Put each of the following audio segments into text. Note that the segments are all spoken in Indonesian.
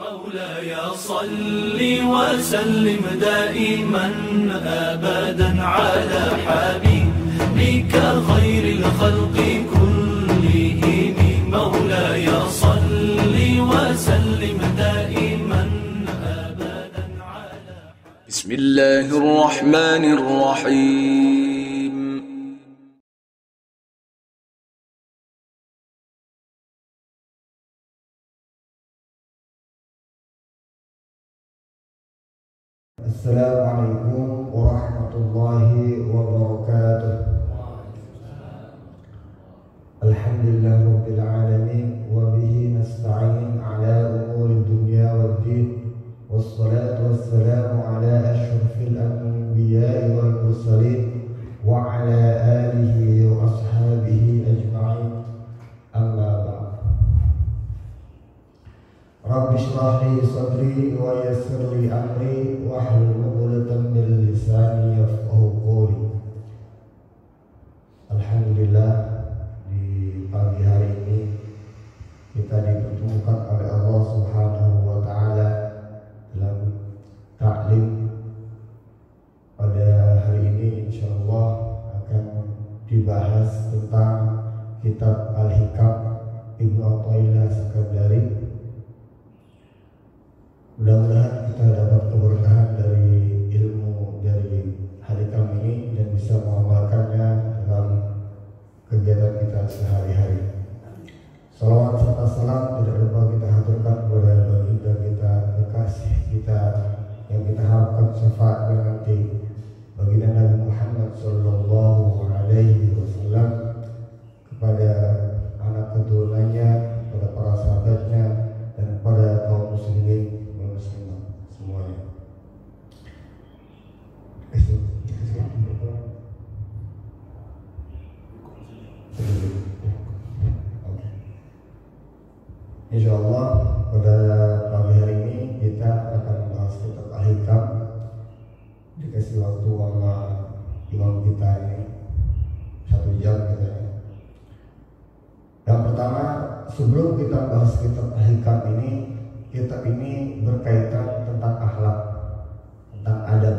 مولاي صل وسلم دائما أبدا على حبيبك خير الخلق كلهم. مولاي صل وسلم دائما أبدا على بسم الله الرحمن الرحيم. Assalamualaikum warahmatullahi wabarakatuh. Alhamdulillah rabbil alamin wa bihi nasta'in ala umuri dunya waddin, wassalatu wassalamu ala asyrafil anbiya'i wal mursalin wa ala alihi wa ashabihi ajma'in. Amma ba'd. Rabbi shrah li sadri wa yassir li amri wahlul 'uqdatam min lisani yafqahu qawli. Alhamdulillah, di pagi hari ini kita dipertemukan oleh Allah Subhanahu wa taala dalam taklim. Pada hari ini insyaallah akan dibahas tentang kitab Al-Hikam Ibnu Athaillah As-Sakandari. Mudah-mudahan kita dapat keberkahan dari ilmu dari Al-Hikam ini dan bisa mengamalkannya dalam kegiatan kita sehari-hari. Salawat serta salam tidak lupa kita haturkan kepada baginda kita, kekasih kita yang kita harapkan syafaatnya nanti, baginda Nabi Muhammad sallallahu alaihi wasallam, kepada anak keturunannya, kepada para sahabatnya, dan kepada kaum muslimin semuanya. Insyaallah pada pagi hari ini kita akan membahas kitab Al-Hikam. Dikasih waktu sama imam kita ini 1 jam katanya. Yang pertama, sebelum kita bahas kitab Al-Hikam ini, kitab ini berkaitan tentang akhlak, tentang adab.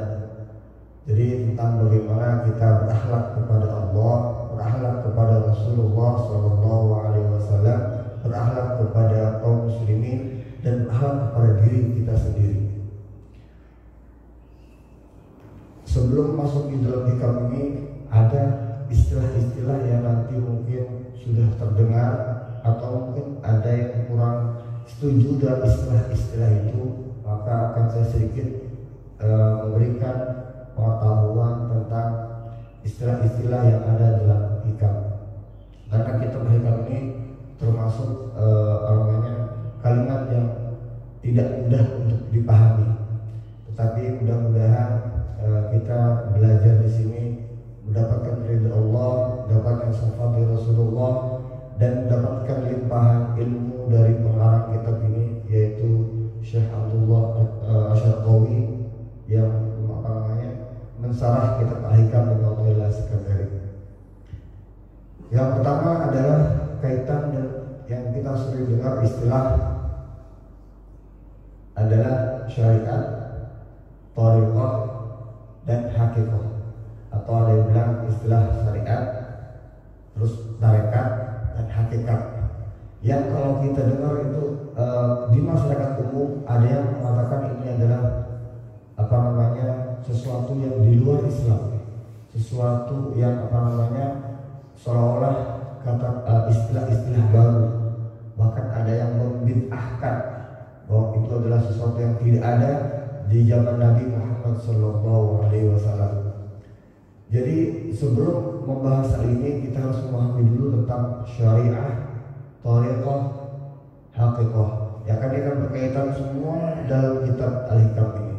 Jadi tentang bagaimana kita berakhlak kepada Allah, berakhlak kepada Rasulullah SAW, berakhlak kepada kaum muslimin, dan berakhlak kepada diri kita sendiri. Sebelum masuk di dalam hikam ini, ada istilah-istilah yang nanti mungkin sudah terdengar atau mungkin ada yang kurang setuju dengan istilah-istilah itu, maka akan saya sedikit memberikan pengetahuan tentang istilah-istilah yang ada dalam hikam. Karena kitab hikam ini termasuk kalimat yang tidak mudah untuk dipahami, tetapi mudah-mudahan kita belajar di sini mendapatkan ridha Allah, mendapatkan syafaat dari Rasulullah, dan mendapatkan limpahan ilmu dari pengarang kitab ini, yaitu Syekh Abdullah Asy-Syarqawi yang mensarah kitab Al-Hikam Ibnu Athaillah As-Sakandari. Yang pertama adalah kaitan dan yang kita sering dengar istilah adalah syariat, thariqah, dan haqiqah, atau ada yang bilang istilah syariat, terus tarekat, dan hakikat. Yang kalau kita dengar itu di masyarakat umum ada yang mengatakan ini adalah sesuatu yang di luar Islam, sesuatu yang seolah-olah kata istilah-istilah baru. Bahkan ada yang membid'ahkan bahwa itu adalah sesuatu yang tidak ada di zaman Nabi Muhammad SAW. Jadi sebelum membahas hal ini, kita harus memahami dulu tentang syariah, thariqah, haqiqah, yang akan berkaitan semua dalam kitab Al-Hikam ini.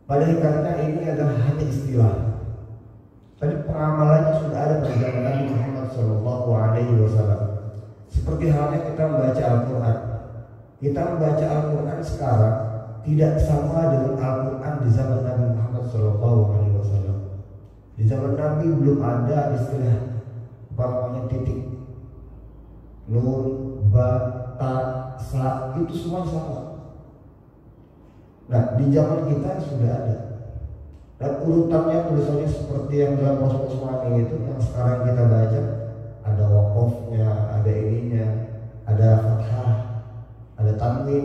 Pada hakikatnya ini adalah hanya istilah, tapi pengamalannya sudah ada pada zaman Nabi Muhammad SAW. Seperti halnya kita membaca Al-Quran. Kita membaca Al-Quran sekarang tidak sama dengan Al-Quran di zaman Nabi Muhammad SAW. Di zaman Nabi belum ada istilah titik, nun, ba, ta, itu semua sama. Nah, di zaman kita sudah ada. Dan urutannya tulisannya seperti yang dalam Rasul Usmani itu yang sekarang kita baca, ada wakofnya, ada ininya, ada fathah, ada tanwin.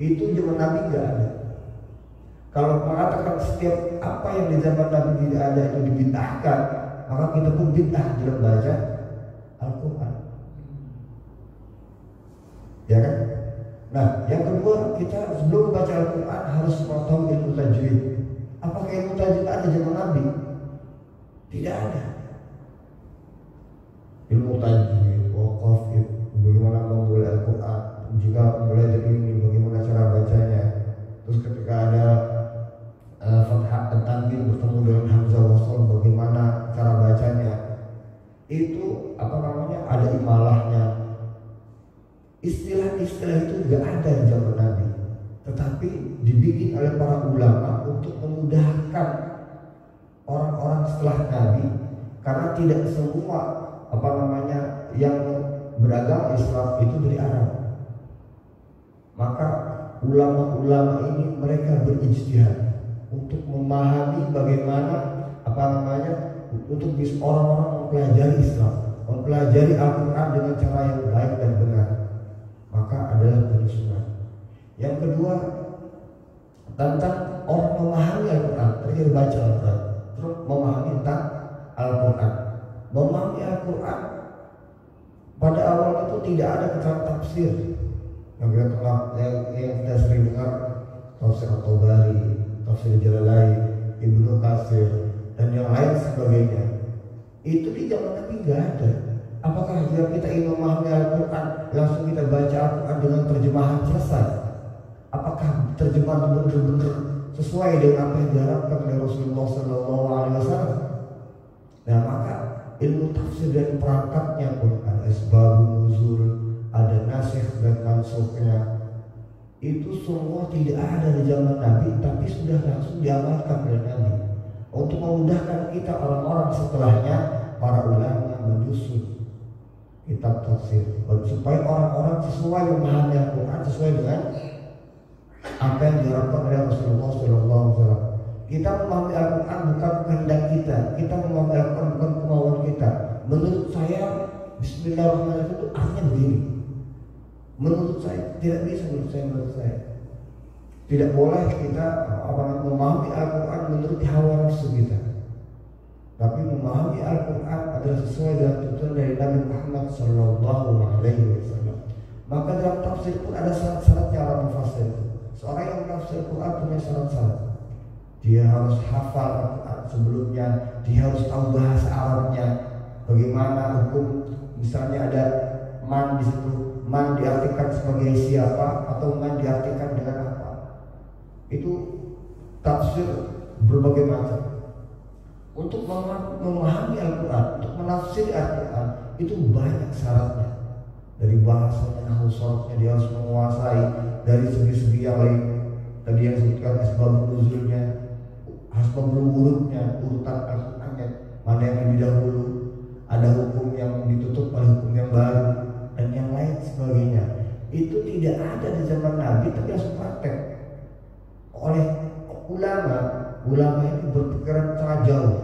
Itu zaman Nabi nggak ada. Kalau mengatakan setiap apa yang di zaman Nabi tidak ada itu dibid'ahkan, maka kita pun bid'ah dalam baca Al-Quran. Ya kan? Nah, yang kedua, kita sebelum baca Al-Quran harus mengetahui ilmu tajwid. Apakah ilmu tajwid ada zaman Nabi? Tidak ada. Ilmu tajwid, waqaf, bagaimana memulai Al-Quran, jika mulai dari ini, bagaimana cara bacanya. Terus ketika ada fathah dan tanwin bertemu dengan hamzah wasl, bagaimana cara bacanya. Itu ada imalahnya. Istilah-istilah itu tidak ada di zaman Nabi, tetapi dibikin oleh para ulama untuk memudahkan orang-orang setelah Nabi, karena tidak semua yang beragama Islam itu dari Arab. Maka ulama-ulama ini mereka berijtihad untuk memahami bagaimana untuk bisa orang-orang mempelajari Islam, mempelajari Al-Quran dengan cara yang baik dan benar. Maka adalah penyusunan. Yang kedua, tentang orang memahami Al-Quran, terjadi baca Al-Quran, terus memahami tentang Al-Quran. Memahami Al-Quran pada awal itu tidak ada keterangan tafsir. Yang kita sering dengar tafsir At-Tabari, tafsir Jalalain, Ibnu Katsir, dan yang lain sebagainya. Itu di zaman Nabi nggak ada. Apakah jika kita ingin memahami Al-Quran langsung kita baca Al-Quran dengan terjemahan selesai? Apakah terjemahan benar-benar sesuai dengan apa yang diharapkan oleh Rasulullah SAW? Nah, maka ilmu tafsir dan perangkatnya pun ada asbabun nuzul, ada nasikh dan mansuknya. Itu semua tidak ada di zaman Nabi, tapi sudah langsung diamalkan oleh Nabi. Untuk memudahkan kita orang-orang setelahnya, para ulama menyusun kitab tafsir supaya orang-orang sesuai memahami Al-Quran sesuai dengan apa yang diharapkan oleh Rasulullah SAW. Kita memahami Al-Quran bukan kehendak kita memahami Al-Quran bukan kemauan kita. Menurut saya Bismillahirrahmanirrahim itu artinya begini. Menurut saya tidak bisa, menurut saya tidak boleh kita memahami Al-Quran menurut hawa nafsu kita. Tapi memahami Al-Quran adalah sesuai dengan tuntunan dari Nabi Muhammad SAW. Maka dalam tafsir pun ada syarat-syaratnya orang mufassir. Seorang yang menafsir Al-Quran punya syarat-syarat. Dia harus hafal Al-Quran sebelumnya, dia harus tahu bahasa Arabnya, bagaimana hukum. Misalnya ada man di situ, man diartikan sebagai siapa atau man diartikan dengan apa. Itu tafsir berbagai macam. Untuk memahami Al-Quran, untuk menafsiri Al-Quran itu banyak syaratnya. Dari bahasanya, nahwu sharafnya dia harus menguasai, dari segi-segi yang lain. Tadi yang disebutkan asbabun nuzulnya, asbabul wurudnya, urutan Al-Qurannya, mana yang lebih dahulu, ada hukum yang ditutup, ada hukum yang baru, dan yang lain sebagainya. Itu tidak ada di zaman Nabi, tapi harus praktek oleh ulama ini berpikiran sangat jauh.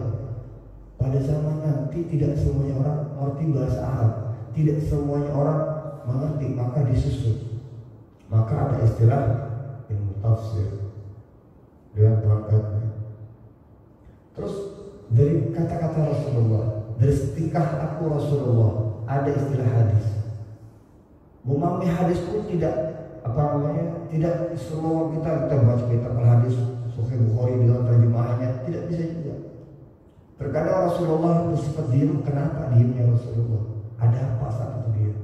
Pada zaman nanti tidak semuanya orang mengerti bahasa Arab, tidak semuanya orang mengerti, maka disusun. Maka ada istilah ilmu tafsir dengan perangkatnya. Terus dari kata-kata Rasulullah, dari tingkah laku Rasulullah, ada istilah hadis. Memahami hadis pun tidak tidak semua kita baca kitab hadis Sahih Bukhari dengan terjemahannya, tidak bisa juga. Terkadang Rasulullah bersifat diam. Kenapa diamnya Rasulullah? Ada apa saat itu diam?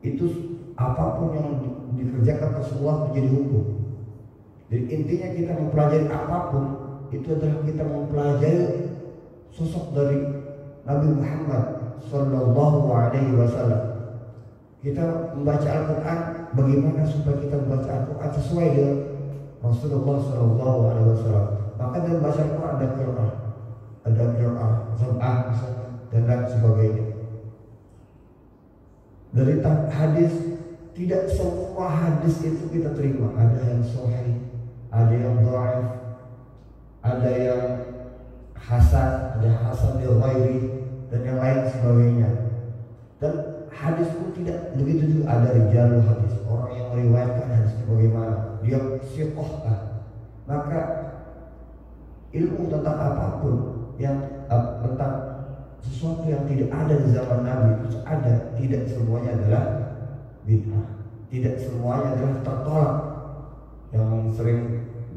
Itu apapun yang dikerjakan Rasulullah menjadi hukum. Jadi intinya kita mempelajari apapun itu adalah kita mempelajari sosok dari Nabi Muhammad Sallallahu Alaihi Wasallam. Kita membaca Al-Quran, bagaimana supaya kita membaca Al-Quran sesuai dengan Rasulullah Sallallahu Alaihi Wasallam. Maka dalam baca Al-Quran ada qiraah, sab'ah dan lain sebagainya. Dari hadis Tidak semua hadis itu kita terima. Ada yang sahih, ada yang dhaif, ada yang hasan, ada hasan bil ghairi, dan yang lain sebagainya. Dan hadis pun tidak begitu juga. Ada rijalul hadis, orang yang meriwayatkan hadisnya bagaimana, dia siqah kan. Maka ilmu tentang apapun yang tentang sesuatu yang tidak ada di zaman Nabi itu ada, tidak semuanya adalah bid'ah, tidak semuanya adalah tertolak. Yang sering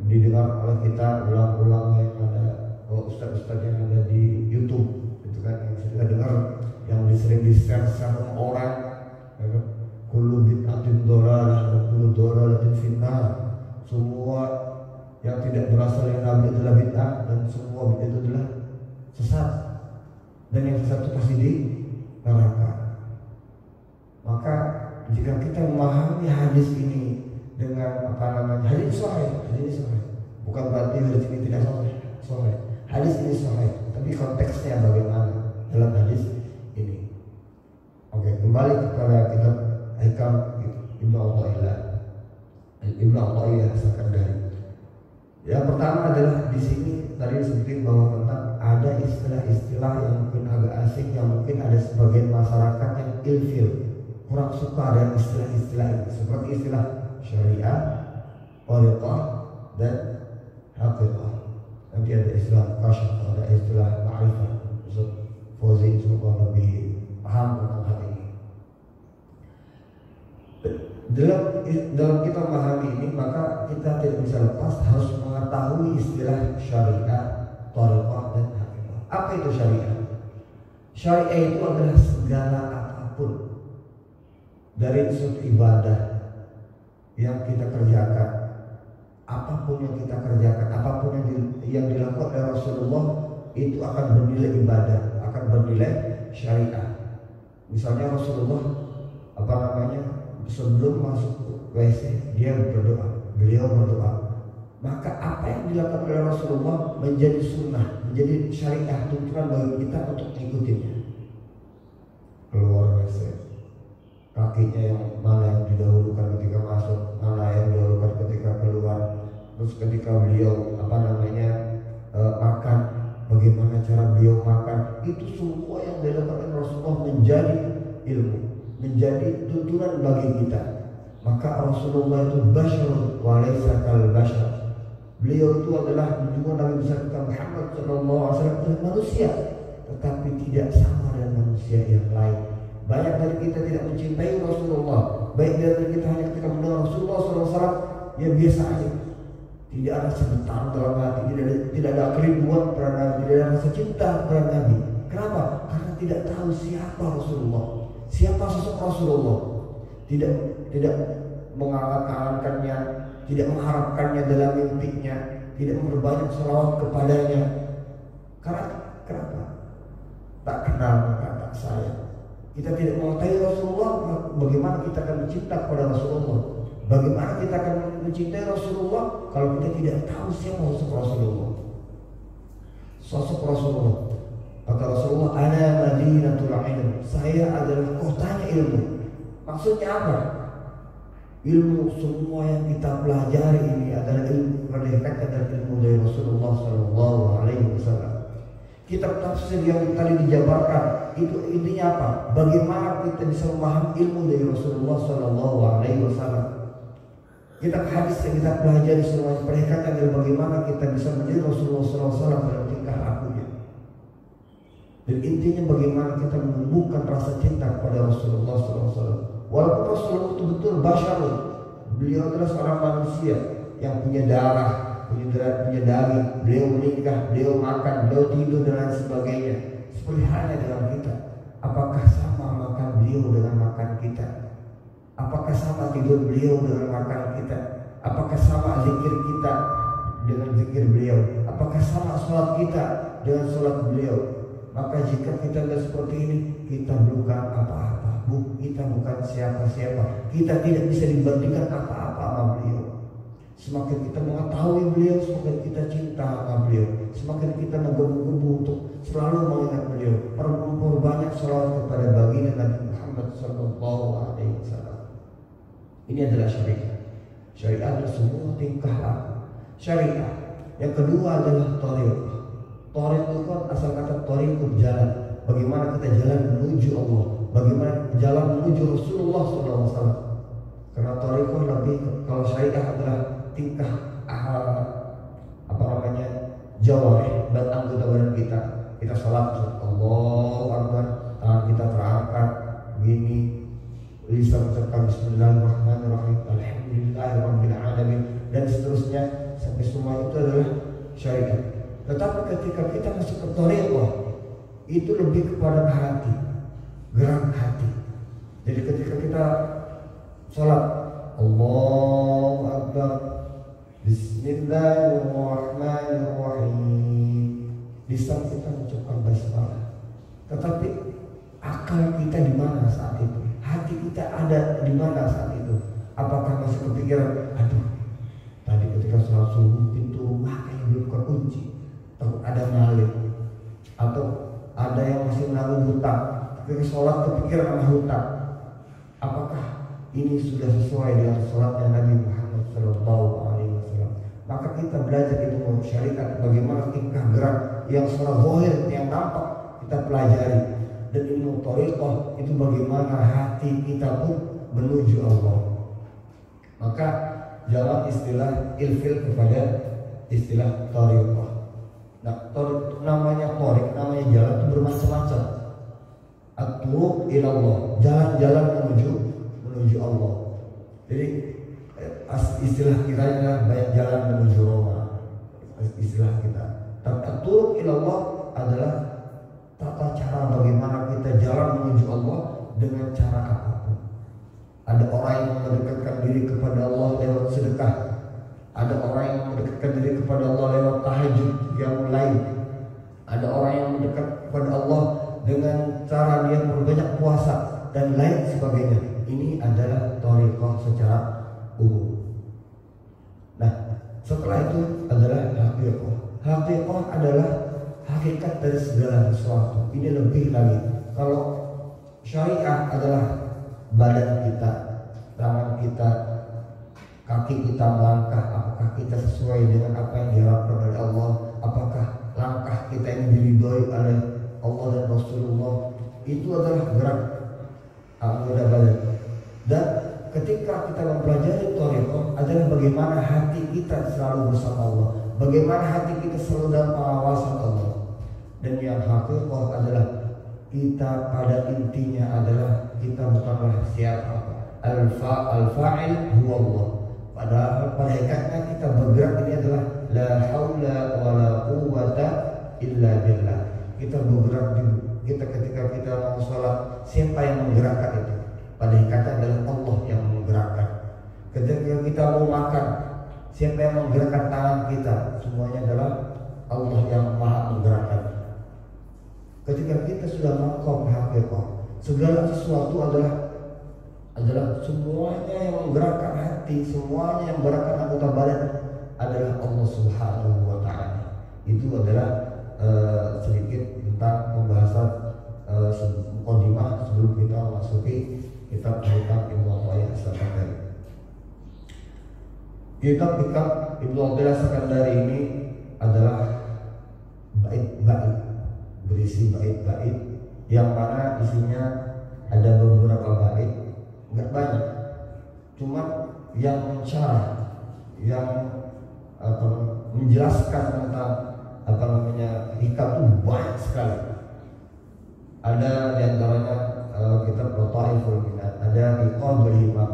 didengar oleh kita ulang-ulang yang ada ustaz-ustaz yang ada di YouTube, itu kan yang kita dengar, yang sering di-share sama orang, kullu bid'atin dhalalah wa kullu dhalalatin finnar. Semua yang tidak berasal dari Nabi adalah bid'ah, dan semua bid'ah itu adalah sesat, dan yang sesat itu pasti di neraka. Maka jika kita memahami hadis ini dengan hadis sahih, bukan berarti hadis ini tidak sahih. Hadis ini sahih, tapi konteksnya bagaimana dalam hadis ini. Oke, kembali kepada kitab Hikam Ibnu Athaillah Sakandari. Yang pertama adalah di sini tadi disebutin bahwa tentang ada istilah-istilah yang mungkin agak asing, yang mungkin ada sebagian masyarakat yang ilfil, kurang suka dengan istilah-istilah ini, seperti istilah syariah, thariqah, dan haqiqah. Nanti ada istilah kasyaf, ada istilah ma'rifah. Ustaz Fauzi semoga lebih paham tentang hal ini. Dalam kita memahami ini, maka kita tidak bisa lepas harus mengetahui istilah syariah, thariqah, dan haqiqah. Apa itu syariah? Syariah itu adalah segala apapun dari suatu ibadah yang kita kerjakan, apapun yang kita kerjakan, apapun yang dilakukan oleh Rasulullah, itu akan bernilai ibadah, akan bernilai syariah. Misalnya Rasulullah sebelum masuk WC beliau berdoa. Maka apa yang dilakukan oleh Rasulullah menjadi sunnah, menjadi syariah, tuntunan bagi kita untuk mengikutinya. Keluar WC, kakinya yang mana yang didahulukan ketika masuk, mana yang didahulukan ketika keluar. Terus ketika beliau makan, bagaimana cara beliau makan, itu semua yang dilakukan oleh Rasulullah menjadi ilmu, menjadi tuntunan bagi kita. Maka Rasulullah itu basyarun wa laysa kal basyar. Beliau itu adalah junjungan Nabi besar kita Muhammad sallallahu alaihi wasallam, adalah manusia, tetapi tidak sama dengan manusia yang lain. Banyak dari kita tidak mencintai Rasulullah. Baik dari kita hanya ketika mendengar Rasulullah SAW, ya biasa aja. Tidak ada sebentar dalam hati, tidak ada kerinduan pada Nabi, tidak ada rasa cinta pada Nabi. Kenapa? Karena tidak tahu siapa Rasulullah, siapa sosok Rasulullah. Tidak mengalahkannya, tidak mengharapkannya dalam mimpinya, tidak memperbanyak salawat kepadanya. Karena kenapa? Tak kenal maka tak sayang. Kita tidak mengetahui Rasulullah, bagaimana kita akan mencinta kepada Rasulullah? Bagaimana kita akan mencintai Rasulullah kalau kita tidak tahu siapa sosok Rasulullah? Sosok Rasulullah, kata Rasulullah, ana madinatul ilm, saya adalah kotanya ilmu. Maksudnya apa? Ilmu semua yang kita pelajari ini adalah ilmu, merdekakan dari ilmu dari Rasulullah Sallallahu Alaihi Wasallam. Kitab tafsir yang tadi dijabarkan itu intinya apa? Bagaimana kita bisa memahami ilmu dari Rasulullah Sallallahu Alaihi Wasallam. Kitab hadis yang kita pelajari semuanya pendekatan dari bagaimana kita bisa menjadi Rasulullah Sallallahu Alaihi Wasallam dalam tingkah lakunya. Dan intinya bagaimana kita menumbuhkan rasa cinta kepada Rasulullah Sallallahu Alaihi Wasallam. Walaupun Rasulullah itu betul basyarun, beliau adalah seorang manusia yang punya darah, punya daging, beliau menikah, beliau makan, beliau tidur dan lain sebagainya. Seperti halnya dengan kita. Apakah sama makan beliau dengan makan kita? Apakah sama tidur beliau dengan makan kita? Apakah sama zikir kita dengan zikir beliau? Apakah sama sholat kita dengan sholat beliau? Maka jika kita tidak seperti ini, kita bukan apa-apa. Kita bukan siapa-siapa. Kita tidak bisa dibandingkan apa-apa sama beliau. Semakin kita mengetahui beliau, semakin kita cinta sama beliau, semakin kita menggebu-gebu untuk selalu mengingat beliau. Perbanyak salawat kepada baginda Nabi Muhammad Sallallahu Alaihi Wasallam. Ini adalah syariah. Syariah adalah semua tingkah laku syariah. Yang kedua adalah thariq. Thariq itu kan asal kata thariqul jalan. Bagaimana kita jalan menuju Allah, bagaimana jalan menuju Rasulullah SAW. Karena thariq lebih, kalau syariah adalah tingkah jawarih dan anggota badan kita. Kita salat Allahu Akbar, tangan kita terangkat begini, lisan mengucapkan Bismillahirrahmanirrahim, Alhamdulillahirabbil alamin, dan seterusnya sampai semua itu adalah syariat. Tetapi ketika kita masuk ke thariqah, itu lebih kepada hati, gerak hati. Jadi ketika kita salat Allahu Akbar, Bismillahirrahmanirrahim, lisan kita mengucapkan basmalah, tetapi akal kita di mana saat itu? Hati kita ada di mana saat itu? Apakah masih kepikiran, aduh, tadi ketika sholat subuh pintu rumah kayaknya belum kekunci, takut ada maling, atau ada yang masih menanggung hutang, ketika sholat kepikiran sama hutang. Apakah ini sudah sesuai dengan sholatnya Nabi Muhammad SAW? Maka kita belajar ilmu syariat, bagaimana tingkah gerak yang secara zahir, yang nampak kita pelajari. Dan ilmu thariqah itu bagaimana hati kita pun menuju Allah. Maka jangan istilah ilfil kepada istilah thariqah. Nah, namanya thariq, namanya jalan itu bermacam-macam. At-turuq ilallah, jalan-jalan menuju Allah. Jadi istilah kita adalah banyak jalan menuju Roma, istilah kita. Tapi at-turuq ilallah adalah tata cara bagaimana kita jalan menuju Allah dengan cara apapun. Ada orang yang mendekatkan diri kepada Allah lewat sedekah. Ada orang yang mendekatkan diri kepada Allah lewat tahajud yang lain. Ada orang yang mendekat kepada Allah dengan cara dia berbanyak puasa dan lain sebagainya. Ini adalah thariqah secara umum. Nah, setelah itu adalah haqiqah. Haqiqah adalah hakikat dari segala sesuatu. Ini lebih lagi. Kalau syariah adalah badan kita, tangan kita, kaki kita melangkah, apakah kita sesuai dengan apa yang diharapkan oleh Allah? Apakah langkah kita ini diridhoi oleh Allah dan Rasulullah? Itu adalah gerak anggota badan. Dan ketika kita mempelajari thariqah adalah bagaimana hati kita selalu bersama Allah, bagaimana hati kita selalu dalam pengawasan Allah. Dan yang haqiqah adalah kita pada intinya adalah kita bukanlah siapa, al-fa'il huwa Allah. Padahal pada hakikatnya kita bergerak ini adalah la haula wala quwwata illa billah. Kita bergerak kita ketika kita mau sholat, siapa yang menggerakkan itu? Pada hakikatnya adalah Allah yang menggerakkan. Ketika kita mau makan, siapa yang menggerakkan tangan kita? Semuanya adalah Allah yang maha menggerakkan. Ketika kita sudah mengkop hakikat, segala sesuatu adalah semuanya yang menggerakkan hati, semuanya yang menggerakkan anggota badan adalah Allah Subhanahu wa Ta'ala. Itu adalah sedikit tentang pembahasan muqaddimah sebelum kita masuki kitab Ibnu Athaillah As-Sakandari. Kitab Ibnu Athaillah As-Sakandari ini adalah bait-bait, berisi bait-bait yang mana isinya ada beberapa bait, enggak banyak, cuma yang mensyarah, yang menjelaskan tentang hikam itu banyak sekali. Ada diantaranya kitab Lataiful Minat, ada Iqamul Himam.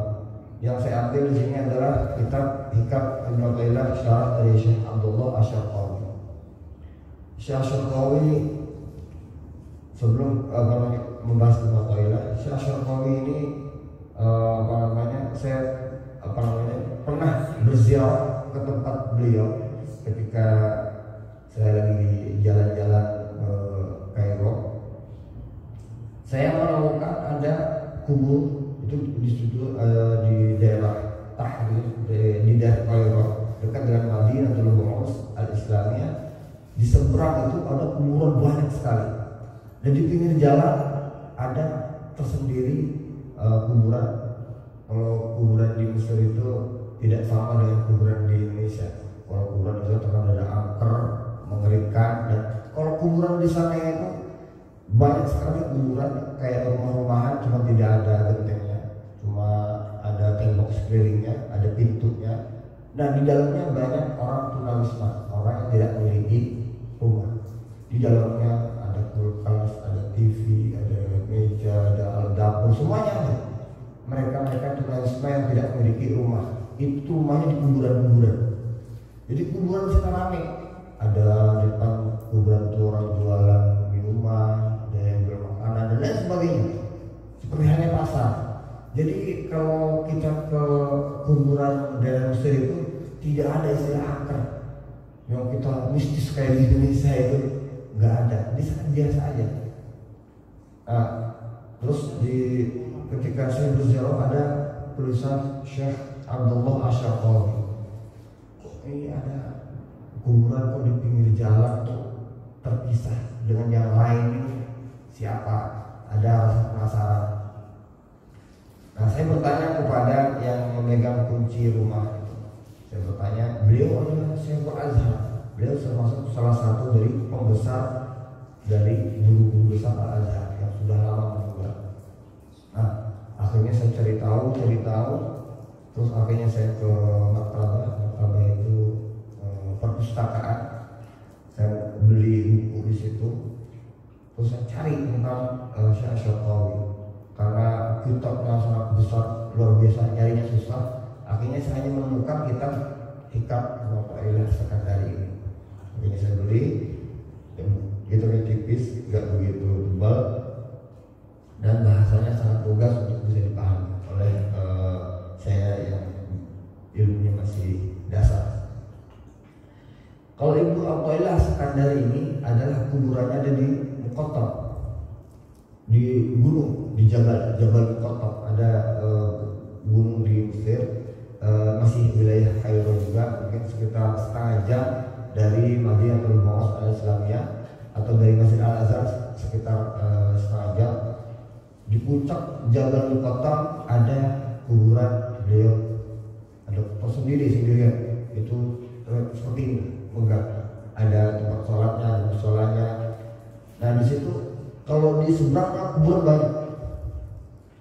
Yang saya ambil di sini adalah kitab Hikam Ibnu Athaillah syarah dari Syekh Abdullah Asy-Syarqawi. Syekh Asy-Syarqawi sebelum membahas Ibnu Athaillah, Syekh Asy-Syarqawi ini saya pernah berziarah ke tempat beliau ketika saya lagi jalan-jalan ke Kairo. Saya menemukan ada kubur itu di daerah Tahrir, di daerah Kairo dekat dengan Madinatul Bu'us Al-Islamiyah. Di seberang itu ada kuburan banyak sekali, dan di pinggir jalan ada tersendiri kuburan. Kalau kuburan di Mesir itu tidak sama dengan kuburan di Indonesia. Kalau kuburan itu terkenal ada angker, mengerikan, dan kalau kuburan di sana itu banyak sekali kuburan kayak rumah-rumahan, cuma tidak ada gentengnya, cuma ada tembok sekelilingnya, ada pintunya. Nah di dalamnya banyak orang tunawisma, orang yang tidak memiliki rumah. Di dalamnya ada kulkas, ada TV, ada meja, ada alat dapur, semuanya ada. Mereka tunawisma yang tidak memiliki rumah, itu rumahnya di kuburan-kuburan. Jadi kuburan di sana ramai. Ada di depan kuburan itu orang jualan minuman, ada yang jual makanan dan lain sebagainya. Seperti halnya pasar. Jadi kalau kita ke kuburan daerah Mesir itu tidak ada istilah angker yang kita mistis kayak di Indonesia itu, nggak ada. Di sana biasa aja. Terus ketika saya berziarah ada tulisan Syekh Abdullah Asy-Syaqawi. Ini ada kuburan kok di pinggir jalan tuh terpisah dengan yang lain, ini siapa? Ada rasa penasaran. Nah saya bertanya kepada yang memegang kunci rumah itu. Saya bertanya, beliau adalah Syekhul Azhar. Beliau termasuk salah satu dari pembesar dari guru-guru besar Al-Azhar yang sudah lama meninggal. Nah akhirnya saya cari tahu, terus akhirnya saya ke maktabah itu perpustakaan. Saya beli buku di situ, terus saya cari tentang Syekh Asy-Syaqawi karena kitabnya sangat besar, luar biasa, nyarinya susah. Akhirnya saya hanya menemukan kitab Hikam Athaillah Sekandari ini. Akhirnya saya beli, kitabnya tipis, nggak begitu tebal, dan bahasanya sangat lugas untuk bisa dipahami oleh saya yang ilmunya masih dasar. Kalau Ibnu Athaillah Sekandari ini adalah kuburannya ada di Muqattab, di gunung, di Jabal Muqattab. Ada gunung di Mesir, masih wilayah Kairo juga, mungkin sekitar setengah jam dari Madinatul Munawwarah Al-Islamiyah atau dari Masjid Al-Azhar sekitar setengah jam. Di puncak Jabal Muqattab ada kuburan beliau, ada sendirian itu seperti ini, megah. Ada tempat sholatnya, ada musolanya. Nah di situ kalau di seberangnya kuburan banyak,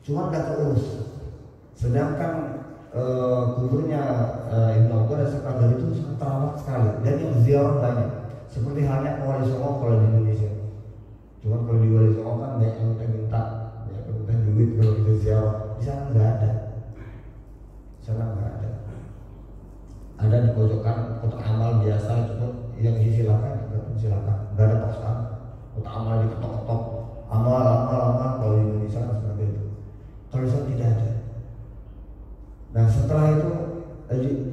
cuma nggak terurus. Sedangkan kuburnya Ibnu Athaillah Sekandari itu sangat terawat sekali dan yang ziarah banyak. Seperti halnya Wali Songo kalau di Indonesia. Cuma kalau di Wali Songo kan banyak yang minta duit kalau kita ziarah. Di sana nggak ada. Ada di pojokan kotak amal biasa, cuma yang disilakan, silakan. Nggak ada paksaan. Kotak amal diketok-ketok, amal kalau di Indonesia kan seperti itu. Kalau di sana tidak ada. Nah setelah itu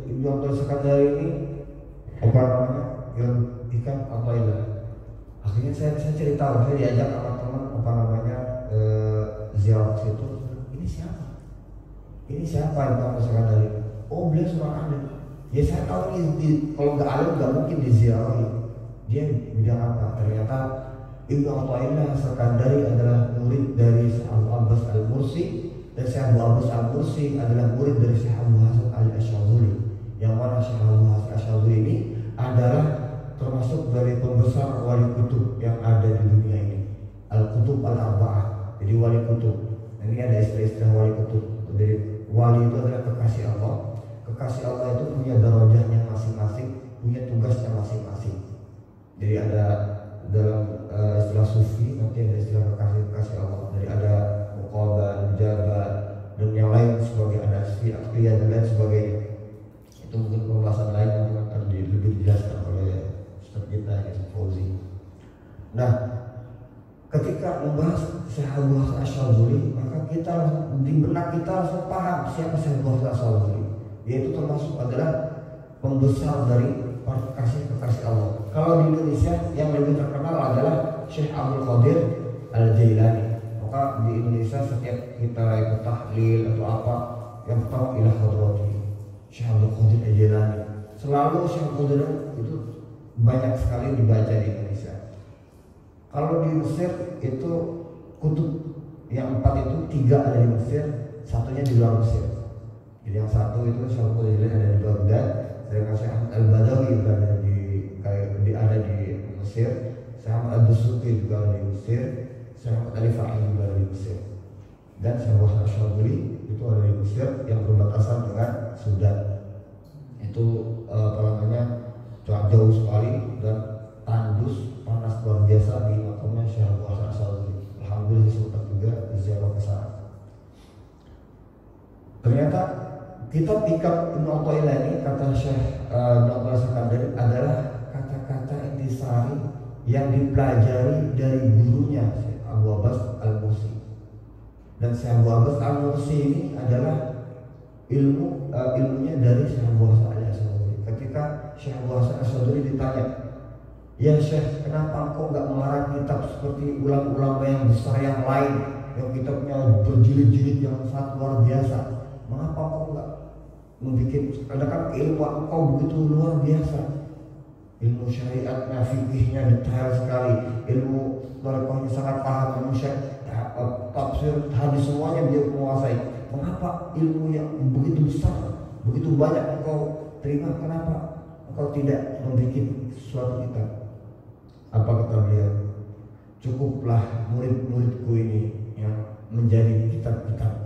Ibnu Athaillah Sekandari ini apa namanya yang Hikam Athaillah. Akhirnya saya cari tahu, saya diajak sama teman apa namanya ziarah situ. Ini siapa Ibnu Athaillah Sekandari? Oh beliau seorang alim. Ya saya tahu kalau nggak alim nggak mungkin diziarahi. Dia bilang apa? Ternyata Ibnu Athaillah Sekandari adalah murid dari Syekh Abu Abbas Al-Mursi, dan Syekh Abu Abbas Al-Mursi adalah murid dari Syekh Abu Hasan Al-Asy'adzuri. Yang mana Syekh Abu Hasan Al-Asy'adzuri ini adalah termasuk dari pembesar wali kutub yang ada di dunia ini. Al-Kutub Al-Arba'ah. Jadi wali kutub. Ini ada istilah wali kutub. Jadi wali itu adalah kekasih Allah. Kekasih Allah itu punya darajahnya masing-masing, punya tugasnya masing-masing. Jadi ada dalam istilah sufi nanti ada istilah kekasih Allah. Jadi ada muqaddam, jabat, dan yang lain sebagai ada akhiriyah dan lain sebagainya. Itu mungkin pembahasan lain yang akan lebih dijelaskan oleh Ustaz kita Yusuf Fauzi. Nah, ketika membahas Syekh Abu Hasan Asy'adzuri, maka kita di benak kita langsung paham siapa Syekh Abu Hasan Asy'adzuri. Yaitu termasuk adalah pembesar dari para kekasih Allah. Kalau di Indonesia yang lebih terkenal adalah Syekh Abdul Qadir Al-Jailani. Maka di Indonesia setiap kita ikut tahlil atau apa, yang pertama ilah hadrati Syekh Abdul Qadir Al-Jailani. Selalu Syekh Qadir itu banyak sekali dibaca di Indonesia. Kalau di Mesir itu kutub yang 4 itu 3 ada di Mesir, 1-nya di luar Mesir. Jadi yang satu itu Syekh Mukbil ada di Baghdad, sedangkan Syekh Ahmad Al-Badawi berada ada di Mesir, Syekh Ahmad Ad-Dusuki juga ada di Mesir, Syekh Ahmad Al-Fa'i juga ada di Mesir, dan Syekh Wahab Asy'ari itu ada di Mesir yang berbatasan dengan Sudan. Itu jauh sekali dan tandus panas luar biasa di makamnya Syekh Wahab Asy'ari. Alhamdulillah sempat juga ziarah ke sana. Ternyata kitab Ikab Ibnu Athaillah ini, kata Syekh Ibnu Athaillah Sakandari, adalah kata-kata intisari yang dipelajari dari gurunya Syekh Abu Abbas Al-Mursi. Dan Syekh Abu Abbas Al-Mursi ini adalah ilmunya dari Syekh Abu Hasan Al-Asy'ari. Ketika Syekh Abu Hasan Al-Asy'ari ditanya, "Ya Syekh, kenapa engkau enggak mengarang kitab seperti ulama-ulama yang besar yang lain, yang kitabnya berjilid-jilid yang sangat luar biasa? Mengapa engkau enggak membuat, karena kan ilmu engkau begitu luar biasa, ilmu syariatnya, fikihnya detail sekali, ilmu tarekhnya sangat paham, ilmu tafsir, hadis semuanya dia menguasai. Mengapa ilmu yang begitu besar, begitu banyak engkau terima, kenapa engkau tidak membuat suatu kitab?" Apa kata beliau? "Cukuplah murid-muridku ini yang menjadi kitab-kitabku."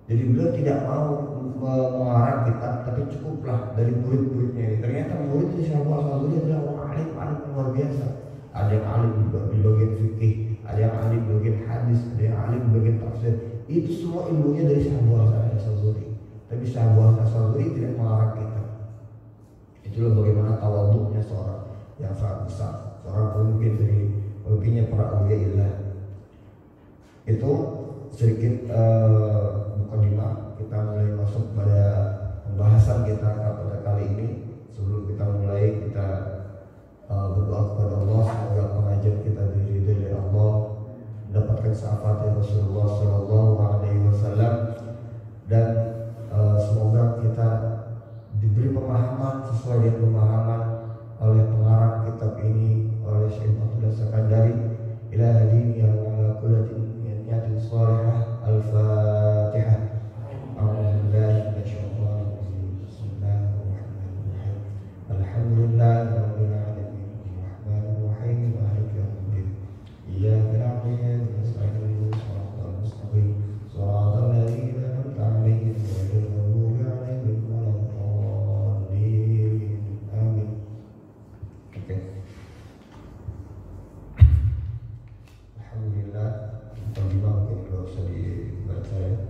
Jadi beliau tidak mau mengarang kitab, tapi cukuplah dari murid-muridnya ini. Ternyata murid Syekh Abu Hasan adalah orang alim luar biasa. Ada yang alim di bagian fikih, ada yang alim di bagian hadis, ada yang alim di bagian tafsir. Itu semua ilmunya dari Syekh Abu Hasan Al-Asy'ari. Tapi Syekh Abu Hasan Al-Asy'ari tidak mengarang kitab. Itulah bagaimana tawadhu'nya seorang yang sangat besar, seorang pemimpin dari pemimpinnya para awliyaillah. Itu sedikit mukadimah. Kita mulai masuk pada pembahasan kita pada kali ini. Sebelum kita mulai, kita berdoa kepada Allah semoga pengajian kita diridhai oleh Allah, mendapatkan syafaat Rasulullah SAW, dan semoga kita diberi pemahaman sesuai dengan pemahaman oleh pengarang kitab ini, oleh Syekh Abdullah Sakandari. Ila hadini ya ala kulli niyatin shalihah. Al-Fatihah. A'udzubillahi minasyaitonir rajim. Bismillahirrahmanirrahim. Alhamdulillahirabbil alamin. Arrahmanir rahim. Maliki yaumiddin. Iyyaka na'budu wa iyyaka nasta'in. Shiratal mustaqim. Shiratal ladzina an'amta 'alaihim ghairil maghdubi 'alaihim waladdallin. Amin. Oke. Alhamdulillah. Terjemah mungkin kalau bisa dibaca ya.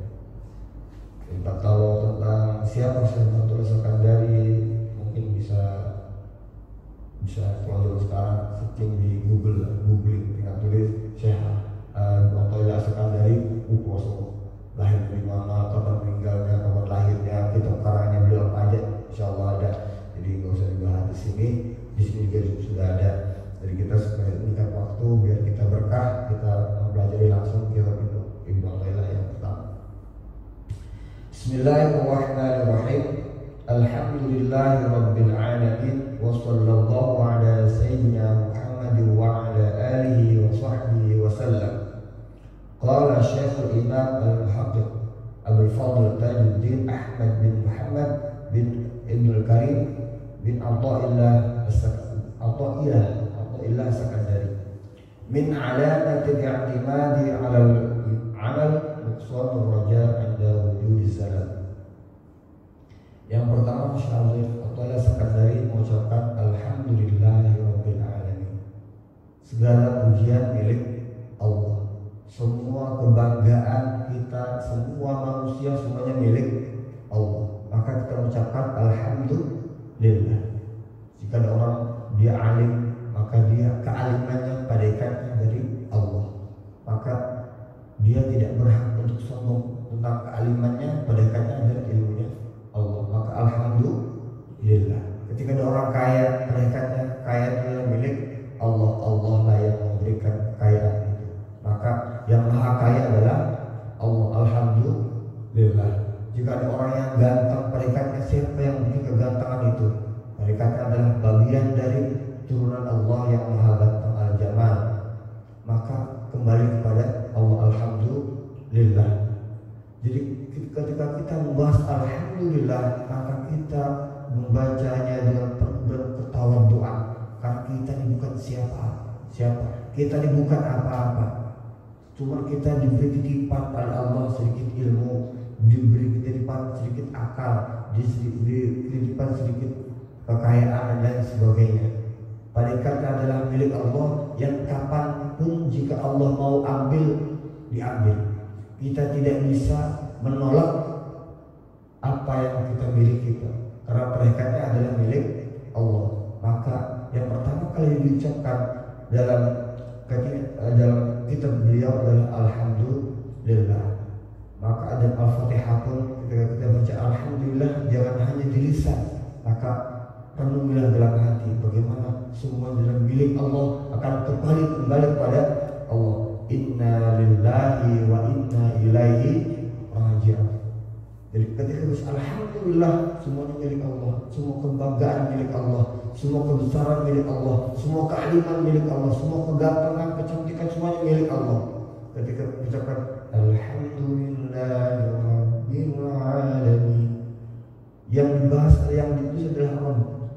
Kita tahu tentang siapa Syekh Abdullah Sakandari, mungkin bisa kalau sekarang searching di googling tinggal tulis Syekh Abdullah Sakandari, lahir di mana, kapan meninggalnya, kapan lahirnya, kitab karangnya beliau apa aja, insyaallah ada. Jadi nggak usah dibahas di sini juga sudah ada. Jadi kita singkat waktu biar kita berkah, kita mempelajari langsung kitab Ibnu Athaillah yang pertama. Bismillahirrahmanirrahim. Alhamdulillahirabbil alamin wa sallallahu ala sayyidina Muhammadin wa ala alihi wa sahbihi wa sallam. Qala Syekh al-Imam al-Muhaqqiq Abul Fadl Tajuddin Ahmad bin Muhammad bin Ibnu al-Karim bin Athaillah Sakandari, min alamati i'timadi 'ala al-'amal nuqsan ar-raja 'inda wujud az-zalal. Yang pertama, Syekh Athaillah Sakandari mengucapkan alhamdulillahirabbil alamin. Segala pujian milik Allah. Semua kebanggaan kita, semua manusia, semuanya milik Allah. Maka kita mengucapkan alhamdulillah. Jika ada orang dia alim, maka dia kealimannya pada ikatnya dari Allah, maka dia tidak berhak untuk sombong tentang kealimannya pada ikatnya dari ilmunya Allah. Maka alhamdulillah. Ketika ada orang kaya, pada ikatnya kaya adalah milik Allah. Allah lah yang memberikan kekayaan itu. Maka yang maha kaya adalah Allah. Alhamdulillah. Jika ada orang yang ganteng, pada ikatnya siapa yang memiliki kegantengan itu? Mereka adalah bagian dari turunan Allah yang maha ganteng al-jamal. Maka kembali kepada Allah, alhamdulillah. Jadi ketika kita alhamdulillah, maka kita membacanya dengan penuh ketawaduan, karena kita ini bukan siapa, kita ini bukan apa-apa, cuma kita diberi titipan oleh Allah sedikit ilmu, diberi titipan sedikit akal, diberi titipan sedikit kekayaan dan sebagainya. Malaikat adalah milik Allah yang kapanpun jika Allah mau ambil, diambil. Kita tidak bisa menolak apa yang kita miliki, karena malaikatnya adalah milik Allah. Maka yang pertama kali diucapkan dalam kitab beliau adalah alhamdulillah. Maka ada Al-Fatihah pun ketika kita baca alhamdulillah jangan hanya di lisan, maka renungilah dalam hati bagaimana semua dalam milik Allah akan kembali kepada Allah. Inna lillahi wa inna ilaihi raji'un. Jadi ketika kita alhamdulillah, semuanya milik Allah, semua kebanggaan milik Allah, semua kebesaran milik Allah, semua keadilan milik Allah, semua kegatangan, kecantikan semuanya milik Allah. Ketika ucapkan alhamdulillahirabbil alamin, yang dibahas, yang ditulis adalah Rabb.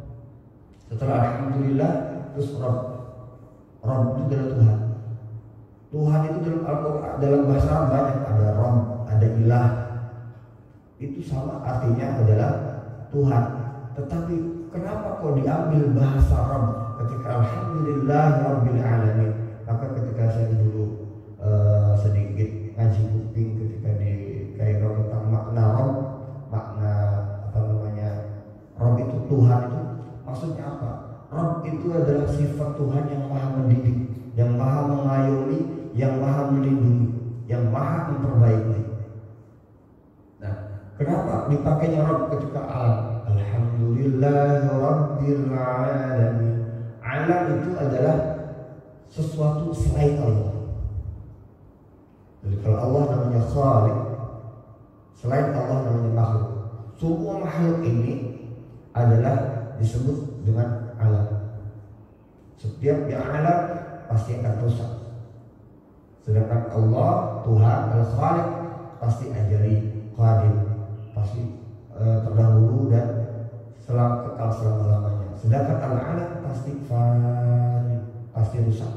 Setelah alhamdulillah terus Rabb. Rabb itu adalah Tuhan. Tuhan itu dalam Al-Quran, dalam bahasa Arab banyak, ada Rabb, ada ilah. Itu sama artinya adalah Tuhan. Tetapi kenapa kok diambil bahasa Rabb ketika alhamdulillahirabbil alamin? Maka ketika saya dulu sedikit ngaji kuping ketika di Kairo tentang makna Rabb, makna Rabb itu Tuhan itu maksudnya apa? Rabb itu adalah sifat Tuhan yang maha mendidik, yang maha mengayomi, yang maha melindungi, yang maha memperbaiki. Nah, kenapa dipakainya Rabb ketika alam? Alhamdulillahirabbil alamin. Alam itu adalah sesuatu selain Allah. Jadi kalau Allah namanya Khaliq, selain Allah namanya makhluk. Semua makhluk ini adalah disebut dengan alam. Setiap yang alam pasti akan rusak. Sedangkan Allah, Tuhan, Al-Khaliq pasti ajari, qadim, pasti terdahulu dan kekal selama-lamanya. Sedangkan Al-Alam pasti fani, pasti rusak.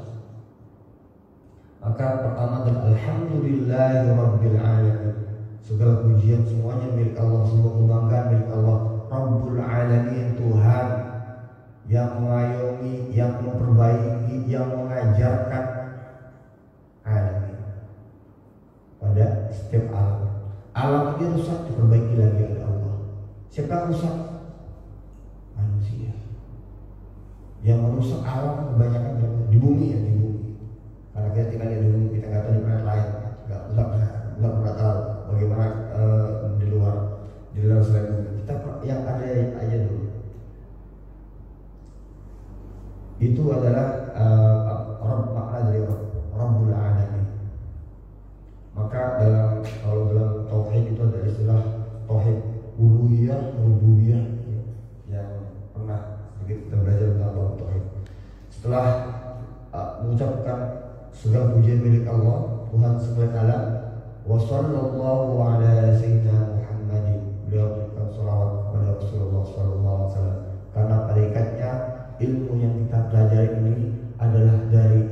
Maka pertama adalah alhamdulillahirabbil alamin. Segala pujian semuanya milik Allah, semua kebanggaan milik Allah. Rabbul alamin, Tuhan yang mengayomi, yang memperbaiki, yang mengajarkan alamin pada setiap alam. Alam ini rusak diperbaiki lagi oleh Allah. Siapa yang rusak? Manusia. Yang merusak alam kebanyakan di bumi, ya, di bumi. Karena kita tinggal di bumi, kita nggak tahu di planet lain, nggak pernah tahu bagaimana di luar selain bumi. Kita yang ada aja dulu. Itu adalah makna dari Rabbul Alamin. Maka kalau dalam tauhid itu ada istilah tauhid uluhiyah, rububiyah, yang pernah sedikit kita belajar tentang tauhid. Setelah mengucapkan segala pujian milik Allah, Tuhan semesta alam, wa sallallahu ala sayyidina Muhammadin, beliau berikan salawat kepada Rasulullah sallallahu alaihi wasallam, karena hakikatnya ilmu yang kita pelajari ini adalah dari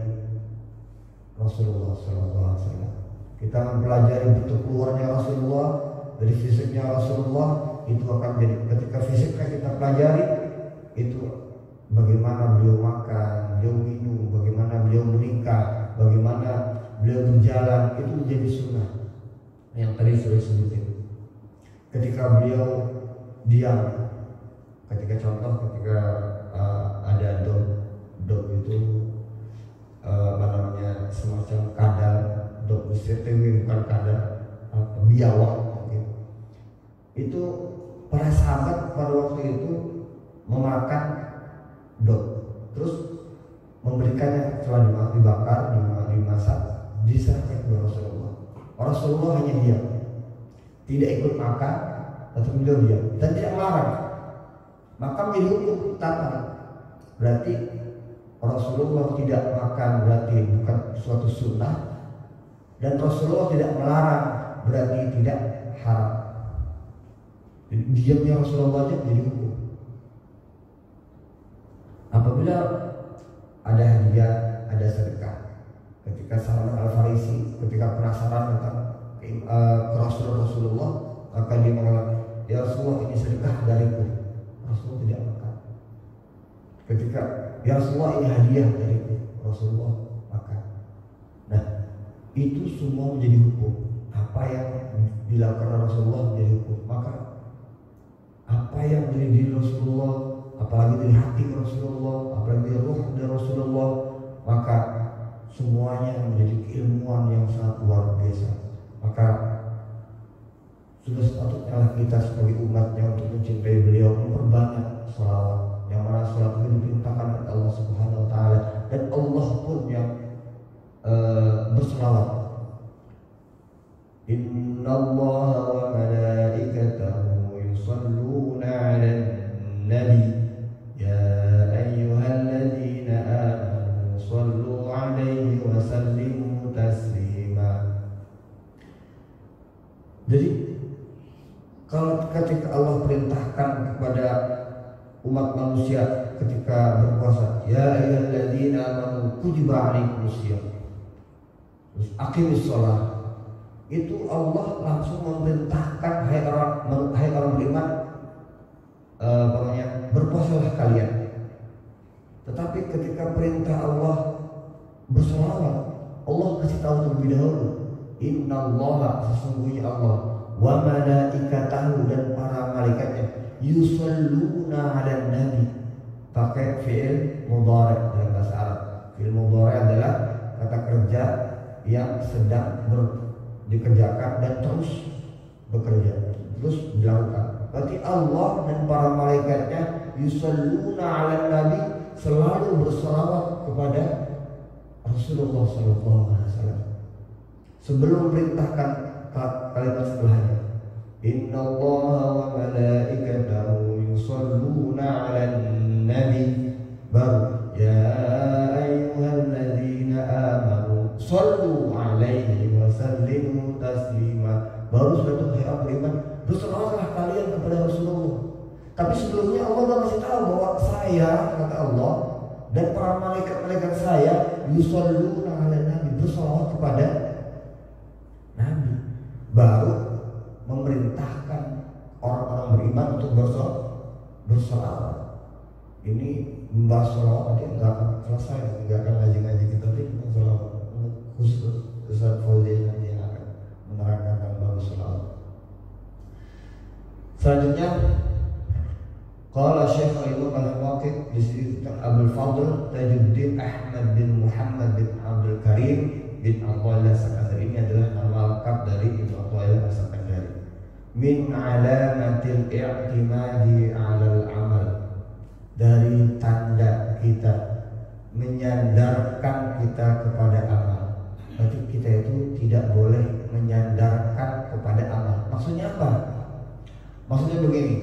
Rasulullah sallallahu alaihi wasallam. Kita mempelajari bentuk keluarnya Rasulullah, dari fisiknya Rasulullah, itu akan jadi ketika fisiknya kita pelajari, itu bagaimana beliau makan, beliau minum, bagaimana beliau menikah, bagaimana beliau berjalan, itu menjadi sunnah yang tadi sudah disebutin. Ketika beliau diam, ketika ada dog itu semacam kadal, dog CTW bukan kadal, biawak gitu. Itu para sahabat pada waktu itu memakan dog, terus memberikannya setelah dibakar, dimasak, diserahkan kepada Rasulullah. Rasulullah hanya diam, tidak ikut makan, atau beliau diam dan tidak melarang. Maka menjadi hukum tata. Berarti Rasulullah tidak makan berarti bukan suatu sunnah, dan Rasulullah tidak melarang berarti tidak haram. Diamnya Rasulullah aja menjadi hukum. Apabila ada hadiah, ada sedekah, ketika Salman Al-Farisi ketika penasaran tentang Rasulullah, maka dia mengatakan, ya Rasulullah, ini sedekah dariku. Rasulullah tidak makan. Ketika ya Rasulullah, ini hadiah dariku, Rasulullah makan. Nah, itu semua menjadi hukum. Apa yang dilakukan Rasulullah menjadi hukum. Maka apa yang menjadi diri Rasulullah, apalagi dari hati Rasulullah, apalagi dari ruh dari Rasulullah, maka semuanya menjadi keilmuan yang sangat luar biasa. Maka sudah sepatutnya kita sebagai umatnya untuk mencintai beliau, memperbanyak sholawat, yang mana sholawat itu diperintahkan oleh Allah Subhanahu Wa Taala, dan Allah pun yang berselawat. Inna Allah wa malaikatahu yusalluna 'alan nabi ya ayyuhalladzina amanu sallu 'alaihi wa sallimu taslima. Jadi kalau ketika Allah perintahkan kepada umat manusia ketika berpuasa, ya ayyuhalladzina amanu kutiba 'alaikumusiyam, terus aqimis shalah, itu Allah langsung memerintahkan hai orang beriman, berpuasalah kalian. Tetapi ketika perintah Allah berselawat, Allah kasih tahu terlebih dahulu, innallaha, sesungguhnya Allah, wa malaikatahu, dan para malaikatnya, yusalluna 'alan nabi, pakai fi'il mudhari' dalam bahasa Arab. Fi'il mudhari' adalah kata kerja yang sedang dikerjakan dan terus bekerja, terus dilakukan. Berarti Allah dan para malaikatnya yusalluna 'alan nabi, selalu berselawat kepada Rasulullah SAW sebelum perintahkan kalimat setelahnya. Innallaha wa malaikatahu yusalluna 'alan nabi, baru ya ayyuhalladzina amanu sallu 'alaihi wa sallimu taslima, baru sudah tuh orang beriman, berselawatlah kalian kepada Rasulullah. Tapi sebelumnya Allah sudah kasih tahu bahwa saya, kata Allah, dan para malaikat-malaikat saya yusalluna 'alan nabi, berselawat kepada Nabi. Baru memerintahkan orang-orang beriman untuk berselawat. Ini membahas selawat nanti nggak akan selesai, nggak akan ngaji-ngaji kita nanti tentang selawat. Khusus Ustaz Fauzi nanti yang akan menerangkan tentang bahas selawat. Selanjutnya, qala Syekh Al-Imam Al-Waqid di sini tentang Abdul Fadl Tajuddin Ahmad bin Muhammad bin Abdul Karim bin Athaillah As-Sakandari. Ini adalah nama lengkap dari Ibnu Athaillah As-Sakandari. Min alamatil i'timadi 'alal amal, dari tanda kita menyandarkan kita kepada amal. Berarti kita itu tidak boleh menyandarkan kepada amal. Maksudnya apa? Maksudnya begini,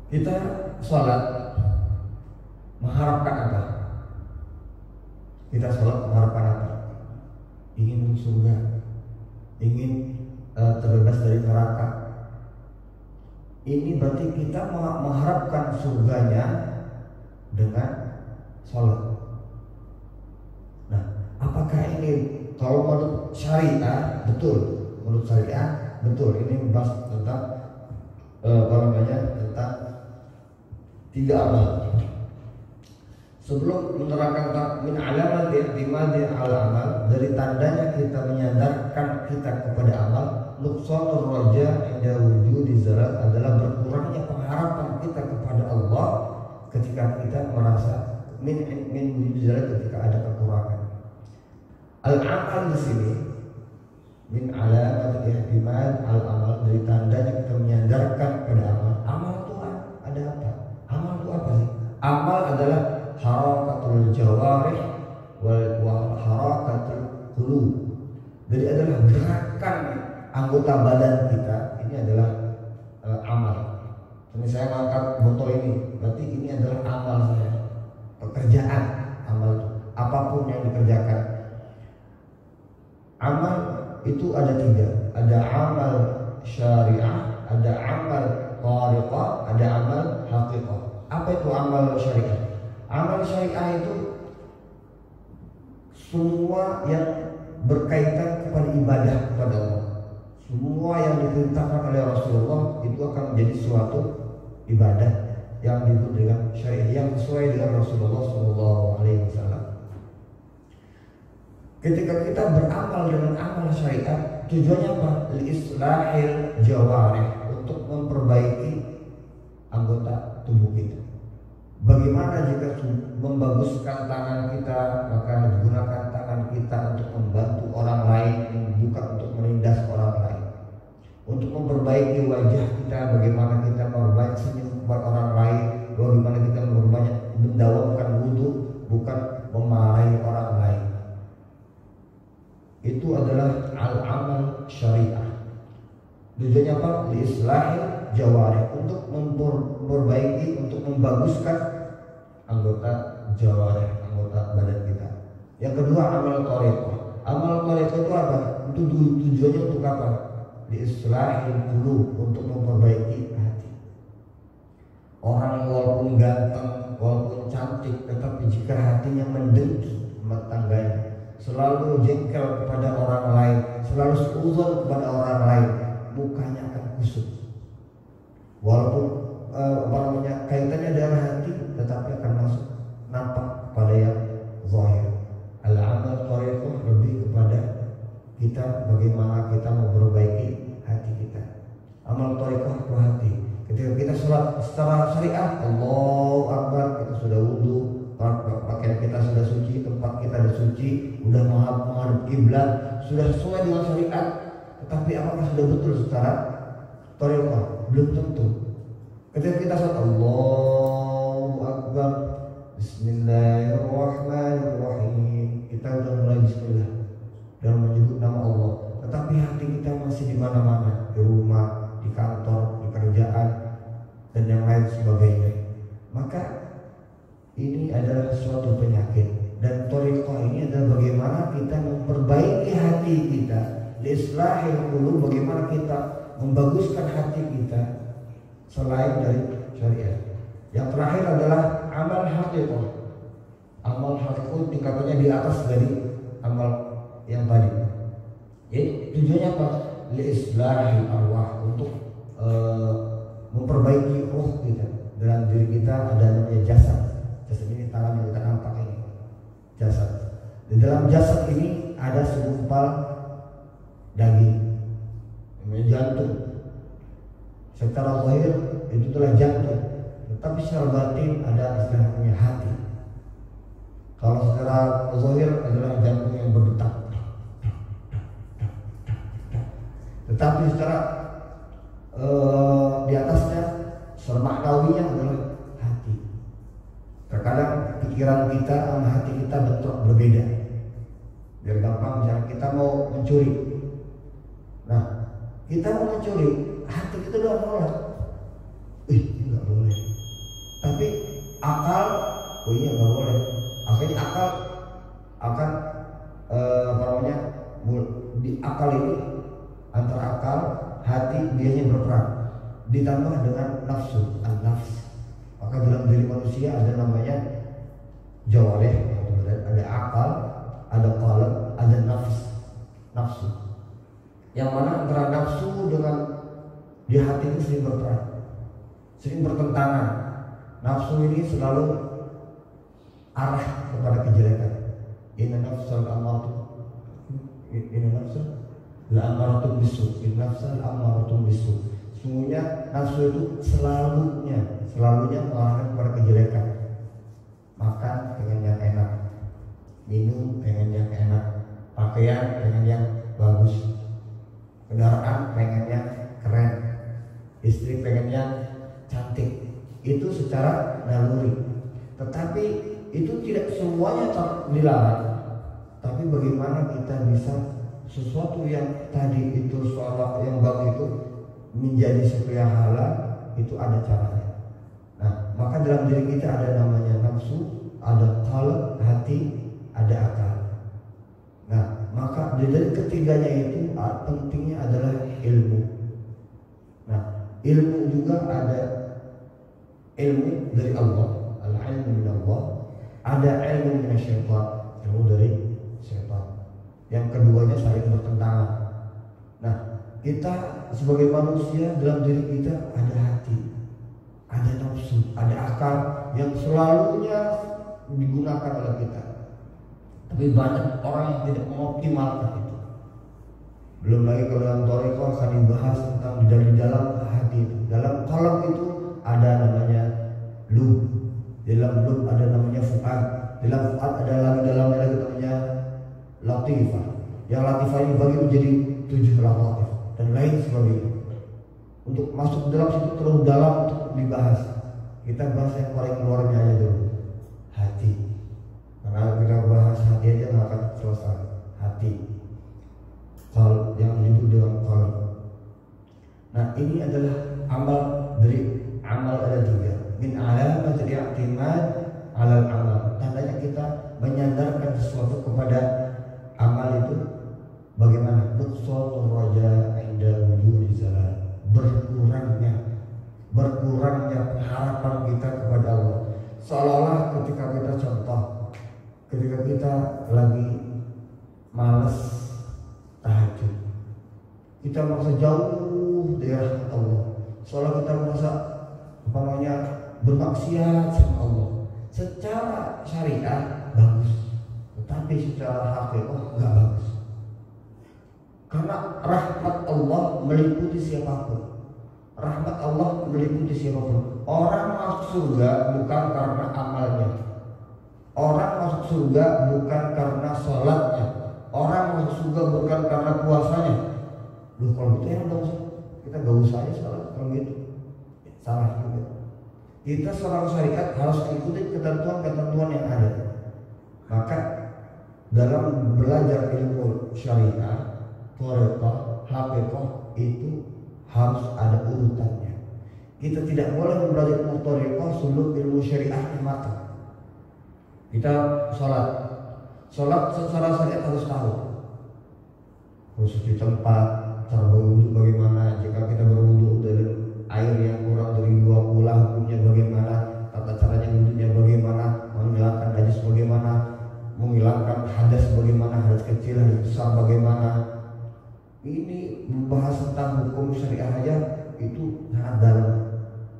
kita sholat mengharapkan apa? Kita sholat mengharapkan apa? Ingin surga, ingin terbebas dari neraka. Ini berarti kita mengharapkan surganya dengan sholat. Nah, apakah ini kalau menurut syariah betul? Menurut syariah betul. Ini membahas tentang tentang 3 amal. Sebelum menerangkan tentang min alamat i'timadi 'ala amal, dari tandanya kita menyandarkan kita kepada amal, nuqsanur raja inda wujudi zalat, adalah berkurangnya pengharapan kita kepada Allah ketika kita merasa min wujudi zalat, ketika ada kekurangan. Al-amal di sini min alamat i'timad al-amal, dari tandanya kita menyandarkan kepada amal. Amal itu ada apa? Amal itu apa sih? Amal adalah harakatul jawarih wal harakatul qulub. Jadi adalah gerakan anggota badan kita. Ini adalah amal. Ini saya mengangkat botol ini, berarti ini adalah amal saya. Pekerjaan amal itu apapun yang dikerjakan. Amal itu ada 3. Ada amal syariah, itu amal syariah? Amal syariah itu semua yang berkaitan kepada ibadah kepada Allah. Semua yang diperintahkan oleh Rasulullah itu akan menjadi suatu ibadah yang disebut dengan syariah, yang sesuai dengan Rasulullah SAW. Ketika kita beramal dengan amal syariat, tujuannya apa? Islahil jawarih, untuk memperbaiki anggota tubuh kita. Bagaimana jika membaguskan tangan kita, maka gunakan tangan kita untuk membantu orang lain, bukan untuk menindas orang lain. Untuk memperbaiki wajah kita, bagaimana kita memperbaiki senyum kepada orang lain, bagaimana kita memperbanyak mendawamkan wudhu, bukan memarahi orang lain. Itu adalah al-amal syariah. Tujuannya apa? Islahil jawarih, untuk memperbaiki, untuk membaguskan anggota jawarih, anggota badan kita. Yang kedua, amal thariqah. Amal thariqah itu apa? Itu tujuannya untuk apa? Islahil qulub, untuk memperbaiki hati. Orang walaupun ganteng, walaupun cantik, tetapi jika hatinya mendengki rumah tangganya, selalu jengkel kepada orang lain, selalu seuzon kepada orang lain, mukanya akan kusut. Walaupun kaitannya dengan hati, tetapi akan masuk nampak kepada yang zahir. Al-amal thariqah lebih kepada kita, bagaimana kita memperbaiki hati kita. Amal thariqah ke hati. Ketika kita sholat secara syariat, Allahu Akbar, kita sudah wudhu, pakaian kita sudah suci, tempat kita sudah suci, sudah menghadap kiblat, sudah sesuai dengan syariat. Tetapi apakah sudah betul secara thariqah? Belum tentu. Ketika kita sholat Allahu Akbar, Bismillahirrahmanirrahim, kita sudah mulai Bismillah dan menyebut nama Allah, tetapi hati kita masih di mana-mana, di rumah, di kantor, di kerjaan, dan yang lain sebagainya. Maka ini adalah suatu penyakit, dan thariqah ini adalah bagaimana kita memperbaiki hati kita, islahil qulub, bagaimana kita membaguskan hati kita selain dari syariat. Yang terakhir adalah amal haqiqah. Amal haqiqah tingkatannya di atas dari amal yang tadi. Jadi tujuannya apa? Liislahil arwah, untuk memperbaiki ruh kita. Dalam diri kita ada namanya jasad. Jasad ini tangan yang kita nampak ini, jasad. Di dalam jasad ini ada segumpal daging, namanya jantung. Secara zahir itu adalah jantung, tetapi secara batin ada istilahnya hati. Kalau secara zahir adalah jantung yang berdetak, tetapi secara di atasnya secara maknawinya adalah hati. Terkadang pikiran kita sama hati kita bentrok berbeda. Biar gampang, misalnya kita mau mencuri. Nah, kita mau mencuri, hati kita udah nolak. Ini nggak boleh. Tapi akal, oh iya nggak boleh. Akhirnya akal akan di akal ini, antara akal, hati biasanya berperan, ditambah dengan nafsu, an-nafs. Maka dalam diri manusia ada namanya jawarih, ada akal, ada qalb, ada nafsu. Yang mana antara nafsu dengan di hati ini sering berperan, sering bertentangan. Nafsu ini selalu arah kepada kejelekan. Inna nafsal amaratu bisu. Inna nafsal amaratu bisu. Sungguhnya nafsu itu selalunya mengarahkan kepada kejelekan. Makan pengen yang enak, minum pengen yang enak, pakaian pengen yang bagus, kendaraan pengen yang keren, istri pengen yang cantik. Itu secara naluri. Tetapi itu tidak semuanya dilarang. Tapi bagaimana kita bisa sesuatu yang tadi itu sholat yang bagus itu menjadi sesuatu yang halal, itu ada caranya. Nah, maka dalam diri kita ada namanya nafsu, ada qalb, hati, ada akal. Nah, maka dari ketiganya itu pentingnya adalah ilmu. Nah, ilmu juga ada ilmu dari Allah, ilmu minallah, ada ilmu minasyaitan, ilmu dari syaitan. Yang keduanya saling bertentangan. Nah, kita sebagai manusia, dalam diri kita ada hati, ada nafsu, ada akal yang selalunya digunakan oleh kita. Tapi banyak orang yang tidak mengoptimalkan itu. Belum lagi kalau dalam Thariqah akan dibahas tentang dari dalam hati itu. Dalam qalb itu ada namanya lub, dalam lub ada namanya fuad, dalam fuad ada lagi dalamnya lagi namanya latifah. Yang latifah ini bagi menjadi 7 latif dan lain sebagainya. Untuk masuk dalam situ terlalu dalam untuk dibahas. Kita bahas yang paling luarnya aja dulu, hati. Karena kita bahas hati aja nggak akan selesai. Hati, kalau yang disebut dengan qalb. Nah, ini adalah amal dari amal ada 3. Min alamat i'timad alal amal. Tandanya kita menyandarkan sesuatu kepada amal itu bagaimana? Nuqsatul raja inda wujudi zalal. Berkurangnya pengharapan kita kepada Allah. Seolah-olah ketika kita contoh, ketika kita lagi malas tahajud, kita merasa jauh dari rahmat Allah. Seolah kita merasa bermaksiat sama Allah. Secara syariat bagus, tetapi secara hakikat nggak bagus. Karena rahmat Allah meliputi siapapun. Rahmat Allah meliputi siapapun. Orang masuk surga bukan karena amalnya. Orang masuk surga bukan karena sholatnya. Orang masuk surga bukan karena puasanya. Loh, kalau gitu ya dong, kita gak usah aja sholat kalau gitu. Salah juga. Kita seorang syariat harus ikuti ketentuan-ketentuan yang ada. Maka dalam belajar ilmu syariat, thariqah, haqiqah itu harus ada urutannya. Kita tidak boleh belajar ilmu thariqah sebelum ilmu syariatnya matang. Kita sholat secara syariat harus tahu. Harus di tempat, cara berwudu bagaimana, jika kita berwudu dari air yang kurang dari 2 bulan hukumnya bagaimana, tata caranya wudunya bagaimana, menghilangkan najis bagaimana, menghilangkan hadas bagaimana, hadas kecil, hadas besar bagaimana. Ini membahas tentang hukum syariah aja itu sangat dalam.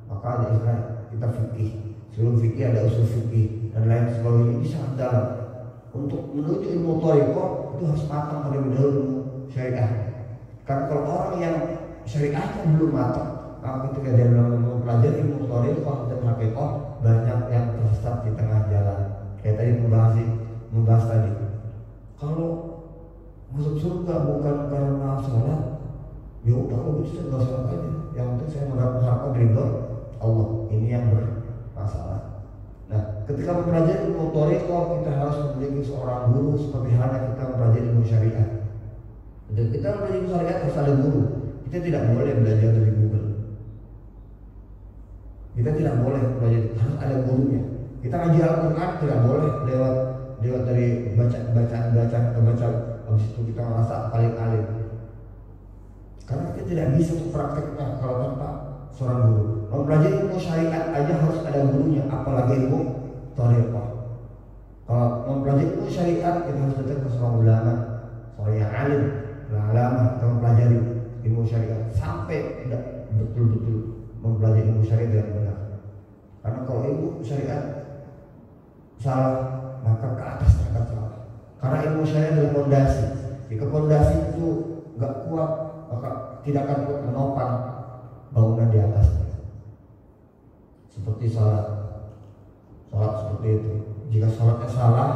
Maka ada istilah kita fikih. Sebelum fikih ada usul fikih dan lain sebagainya, ini sangat dalam. Untuk menuju ilmu thariqah itu harus matang terlebih dahulu syariah. Karena kalau orang yang syariahnya belum matang, maka ketika dia mempelajari ilmu thariqah dan haqiqah, banyak yang tersesat di tengah jalan. Kayak tadi membahas tadi. Kalau masuk surga bukan karena sholat, ya udah kalau bisa nggak sholat aja. Yang penting saya mengharapkan ridho Allah. Ini yang bermasalah. Nah, ketika mempelajari ilmu thariqah, kita harus memiliki seorang guru seperti halnya kita mempelajari ilmu syariat. Dan kita mempelajari ilmu syariat harus ada guru. Kita tidak boleh belajar dari Google. Kita tidak boleh belajar, harus ada gurunya. Kita ngaji Al-Quran tidak boleh lewat dari bacaan, habis itu kita merasa paling alim. Karena kita tidak bisa memprakteknya kalau tanpa seorang guru. Mempelajari ilmu syariat aja harus ada gurunya, apalagi ilmu thariqah. Kalau mempelajari ilmu syariat kita harus datang ke seorang ulama, seorang yang alim, ulama, kita mempelajari ilmu syariat sampai tidak betul-betul mempelajari ilmu syariat dengan benar. Karena kalau ilmu syariat salah, maka ke atasnya akan salah. Karena ilmu syariat adalah fondasi. Jika fondasi itu nggak kuat, maka tidak akan kuat menopang bangunan di atasnya. Seperti sholat seperti itu. Jika sholatnya salah,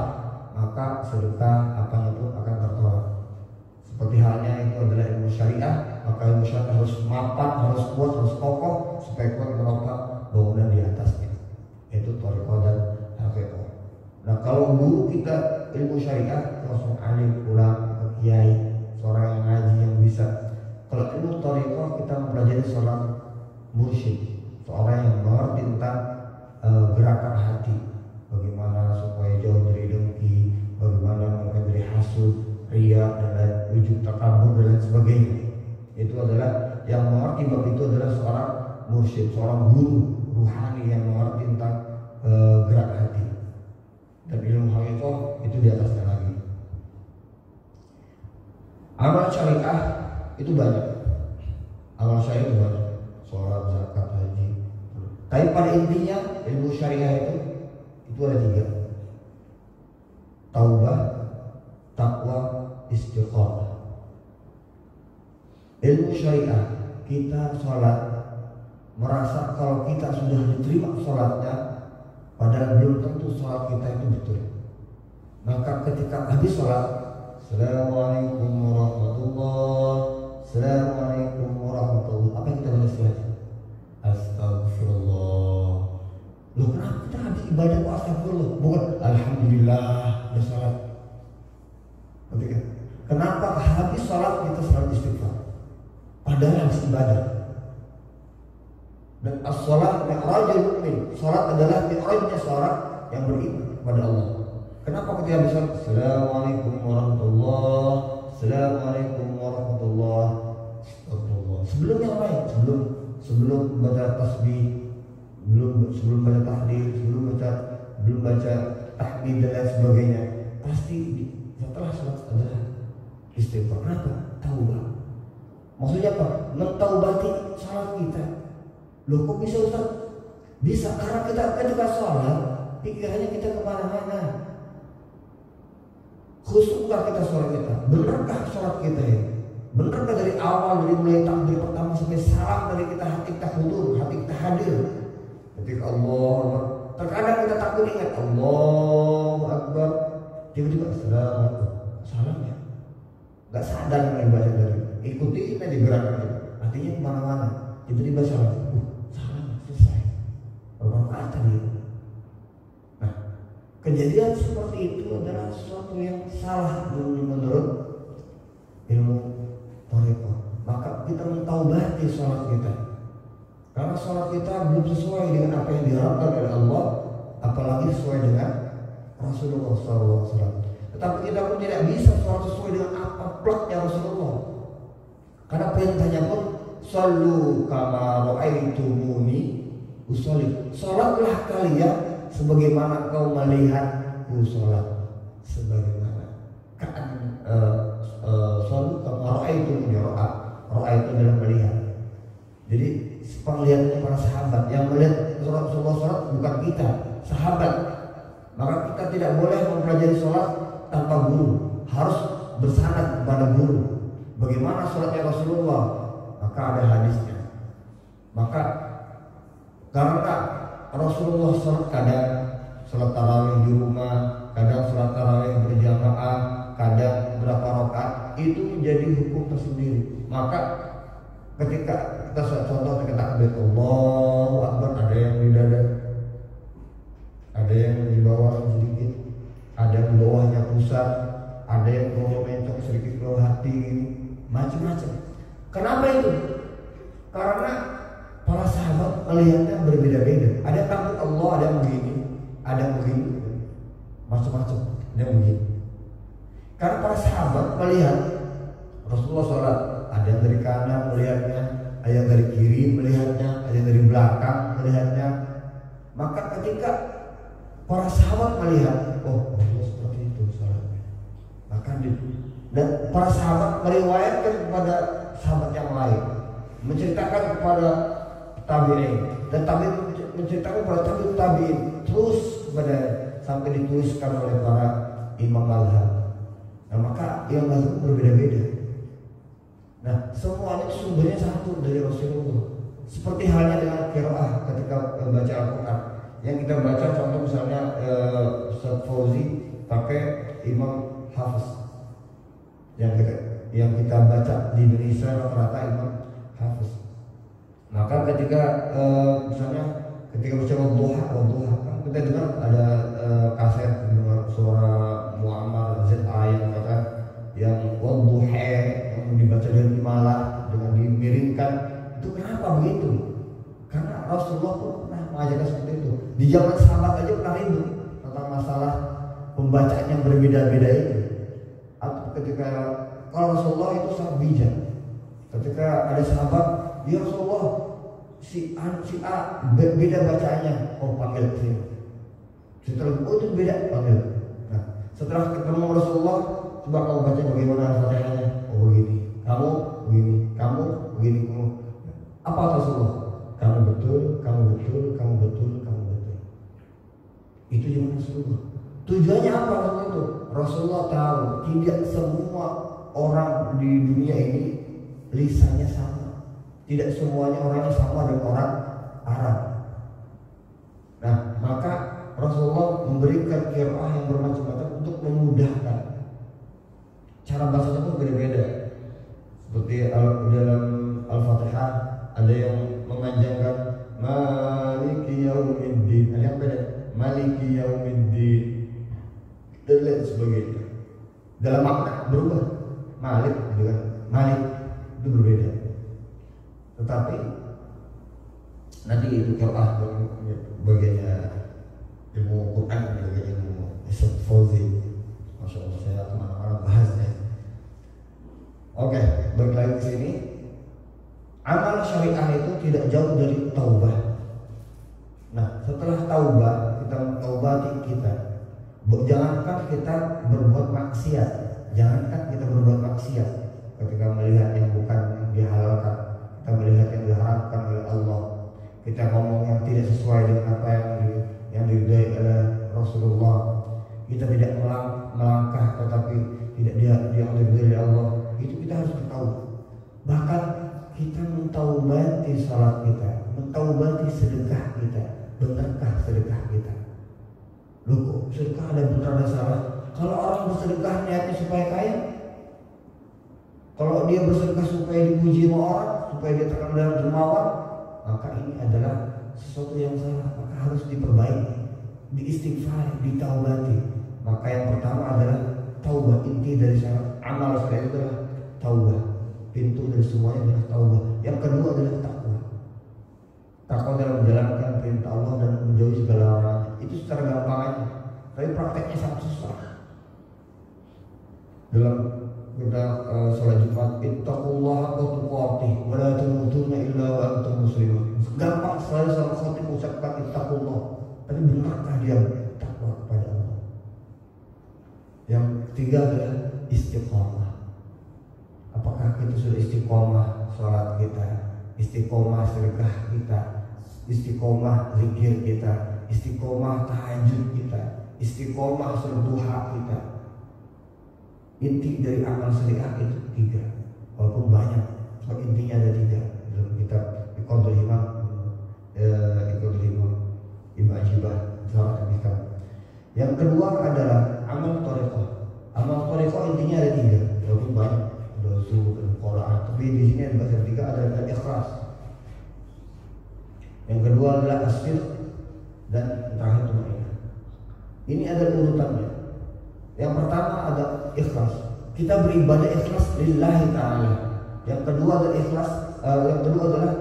maka sedekah apa itu akan tertolak. Seperti halnya itu adalah ilmu syariah, maka ilmu syariah harus mapan, harus kuat, harus kokoh supaya kuat menopang bangunan di atasnya. Itu thariqah dan haqiqah. Nah, kalau guru kita ilmu syariat, langsung alim, ulama, kiai, seorang yang ngaji yang bisa. Kalau ilmu thariqah kita mempelajari seorang mursyid, seorang yang mengerti tentang gerakan hati, bagaimana supaya jauh dari dengki, bagaimana mungkin dari hasud, riya dan lain, ujub takabur dan lain sebagainya. Itu adalah yang mengerti bab itu adalah seorang mursyid, seorang guru ruhani yang mengerti tentang gerak hati. Dan ilmu hakikat itu di atasnya lagi. Amal syariah itu banyak. Amal syariah itu banyak. Sholat, zakat, haji. Tapi pada intinya ilmu syariah itu ada 3. Taubah, takwa, istiqamah. Ilmu syariah, kita sholat merasa kalau kita sudah diterima sholatnya, padahal belum tentu sholat kita itu betul. Maka ketika habis sholat, Assalamualaikum warahmatullahi, Assalamualaikum warahmatullahi, apa yang kita baca setelahnya? Astagfirullah. Loh, kenapa kita habis ibadah kok astagfirullah? Bukan alhamdulillah udah sholat. Kenapa habis sholat kita selalu istighfar? Padahal habis ibadah. Dan as-sholat mi'rajul mu'min. Sholat adalah mi'rajnya seorang yang beriman kepada Allah. Kenapa ketika habis sholat Assalamualaikum warahmatullahi, Assalamualaikum warahmatullahi, Astagfirullah. Sebelum yang lain, sebelum baca tasbih, sebelum baca tahlil, belum baca tahmid dan lain sebagainya, pasti setelah sholat adalah istighfar. Kenapa? Taubah. Maksudnya apa? Mentaubati sholat kita. Loh, kok bisa Ustaz? Bisa karena kita ketika sholat pikirannya kita kemana-mana. Khusukkah kita sholat kita? Benarkah sholat kita ya? Benarkah dari awal, dari mulai takbir pertama sampai salam, dari kita hati kita hudur, hati kita hadir ketika Allah. Terkadang kita takut ingat Allahu Akbar, tiba-tiba Assalamualaikum, salam ya, nggak sadar dengan baca dari ikuti aja gerakannya, artinya kemana-mana, tiba-tiba salam, salam selesai, bermanfaat tadi. Nah, kejadian seperti itu adalah sesuatu yang salah menurut ilmu thariqah. Maka kita mentaubati sholat kita, karena sholat kita belum sesuai dengan apa yang diharapkan oleh Allah, apalagi sesuai dengan Rasulullah SAW. Tetapi kita pun tidak bisa sholat sesuai dengan apa plotnya Rasulullah, karena perintahnya pun shollu kama ra'aitumuni usolli. Sholatlah kalian sebagaimana kau melihatku sholat. Sebagaimana kan shollu kama ra'aitumuni, ra'a itu adalah melihat. Jadi penglihatannya para sahabat yang melihat Rasulullah sholat bukan kita, sahabat. Maka kita tidak boleh mempelajari sholat tanpa guru, harus bersanad kepada guru. Bagaimana sholatnya Rasulullah? Maka ada hadisnya. Maka karena Rasulullah sholat kadang sholat tarawih di rumah, kadang sholat tarawih berjamaah, kadang berapa rakaat, itu menjadi hukum tersendiri. Maka ketika kita contoh ketika takbir Allahu Akbar, ada yang di dada, ada yang di bawah sedikit, ada yang di bawahnya pusat, ada yang bawah mencok sedikit bawah hati, macam-macam. Kenapa itu? Karena para sahabat melihatnya berbeda-beda. Ada yang takbir Allah, ada yang begini, ada yang begini, macam-macam, ada yang begini. Karena para sahabat melihat Rasulullah sholat, ada yang dari kanan melihatnya, ada yang dari kiri melihatnya, ada yang dari belakang melihatnya. Maka ketika para sahabat melihat, oh Rasulullah seperti itu sholatnya, maka dan para sahabat meriwayatkan kepada sahabat yang lain, menceritakan kepada tabi'in, dan tabi'in menceritakan kepada tabi'in, terus kepada sampai dituliskan oleh para imam mazhab. Nah, maka yang mazhab berbeda-beda. Nah, semuanya sumbernya satu dari Rasulullah. Seperti halnya dengan qiraah ketika baca Al-Quran. Yang kita baca contoh misalnya Ustaz Fauzi pakai Imam Hafiz. Yang kita baca di Indonesia rata-rata Imam Hafiz. Maka ketika misalnya ketika baca Wadduha, kan kita dengar ada kaset dengar suara Muammar ZA yang kata yang Wadduha yang dibaca dengan malah dengan dimiringkan. Itu kenapa begitu? Karena Rasulullah pun pernah mengajarkan seperti itu. Di zaman sahabat aja pernah ribut tentang masalah pembacaan yang berbeda-beda itu. Atau ketika kalau Rasulullah itu sangat bijak. Ketika ada sahabat, ya Rasulullah si A beda bacaannya, oh panggil ke sini. Setelah itu beda panggil. Nah, setelah ketemu Rasulullah, coba kamu baca bagaimana Al-Fatihahnya. Oh begini, kamu begini, kamu begini, kamu. Apa Rasulullah? Kamu betul, kamu betul, kamu betul, kamu betul. Itu yang Rasulullah. Tujuannya apa Rasulullah itu? Rasulullah tahu tidak semua orang di dunia ini lisannya sama. Tidak semuanya orangnya sama dengan orang Arab. Nah, maka Rasulullah memberikan qiraah yang bermacam-macam untuk memudahkan. Cara bahasanya pun beda-beda. Seperti dalam Al-Fatihah ada yang memanjangkan Maliki Yaumiddin, ada yang beda Maliki Yaumiddin dan lain sebagainya. Dalam makna berubah. Malik gitu kan, Malik itu berbeda. Tetapi nanti itu qiraah bagiannya ilmu Quran, bagian ilmu Islam Fauzi. Masya Allah, saya kemana-mana bahasnya. Oke, balik lagi ke sini. Amal syariah itu tidak jauh dari taubah. Nah, setelah taubah, kita taubati kita. Jangankan kita berbuat maksiat, jangankan kita berbuat maksiat. Ketika melihat yang bukan yang dihalalkan, kita melihat yang diharamkan oleh Allah, kita ngomong yang tidak sesuai dengan apa yang diridai oleh Rasulullah, kita tidak melangkah tetapi tidak dia diridai oleh Allah, itu kita harus tahu. Bahkan kita mentaubati salat kita, mentaubati sedekah kita, benarkah sedekah kita? Loh kok sedekah ada benar ada salah? Kalau orang bersedekah niatnya supaya kaya, kalau dia bersedekah supaya dipuji sama orang, supaya dia terkenal dermawan, maka ini adalah sesuatu yang salah, maka harus diperbaiki, diistighfar, ditaubati. Maka yang pertama adalah taubah. Inti dari amal syariah itu adalah taubah. Pintu dari semuanya adalah taubah. Yang kedua adalah takwa. Takwa dalam menjalankan perintah Allah dan menjauhi segala larangan. Itu secara gampang aja, tapi prakteknya sangat susah. Dalam kita sholat Jumat, ittaqullaha haqqa tuqatih wa la tamutunna illa wa antum muslimun. Gampang selalu sholat khatib ucapkan ittaqullah, tapi benarkah dia takwa kepada Allah? Yang ketiga adalah istiqamah. Apakah kita sudah istiqamah sholat kita, istiqamah sedekah kita, istiqamah zikir kita, istiqamah tahajud kita, istiqamah sholat duha kita? Inti dari amal sedekah itu 3, walaupun banyak, cuma intinya ada 3 dalam kitab Iqadul Himam, Ibnu Ajibah, salah kitab. Yang kedua adalah amal thariqah. Amal thariqah intinya ada 3, walaupun banyak, ada zuhud, ada Quran, tapi di sini ada 3, ada ikhlas. Yang kedua adalah asyir, dan terakhir tumainah. Ini ada urutannya. Yang pertama ada ikhlas. Kita beribadah ikhlas lillahi ta'ala. Yang kedua adalah ikhlas, yang kedua adalah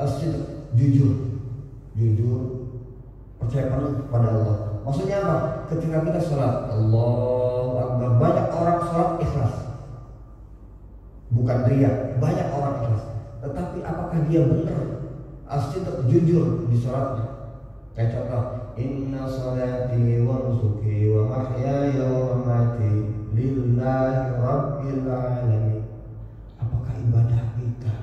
asyid, jujur. Jujur, percaya penuh kepada Allah. Maksudnya apa? Ketika kita sholat, Allahu Akbar, banyak orang sholat ikhlas, bukan riya. Banyak orang ikhlas, tetapi apakah dia benar asyid, jujur di sholatnya? Kayak contoh, inna sholati wa nusuki wa mahyaya wa mamati lillahi rabbil alamin. Apakah ibadah kita,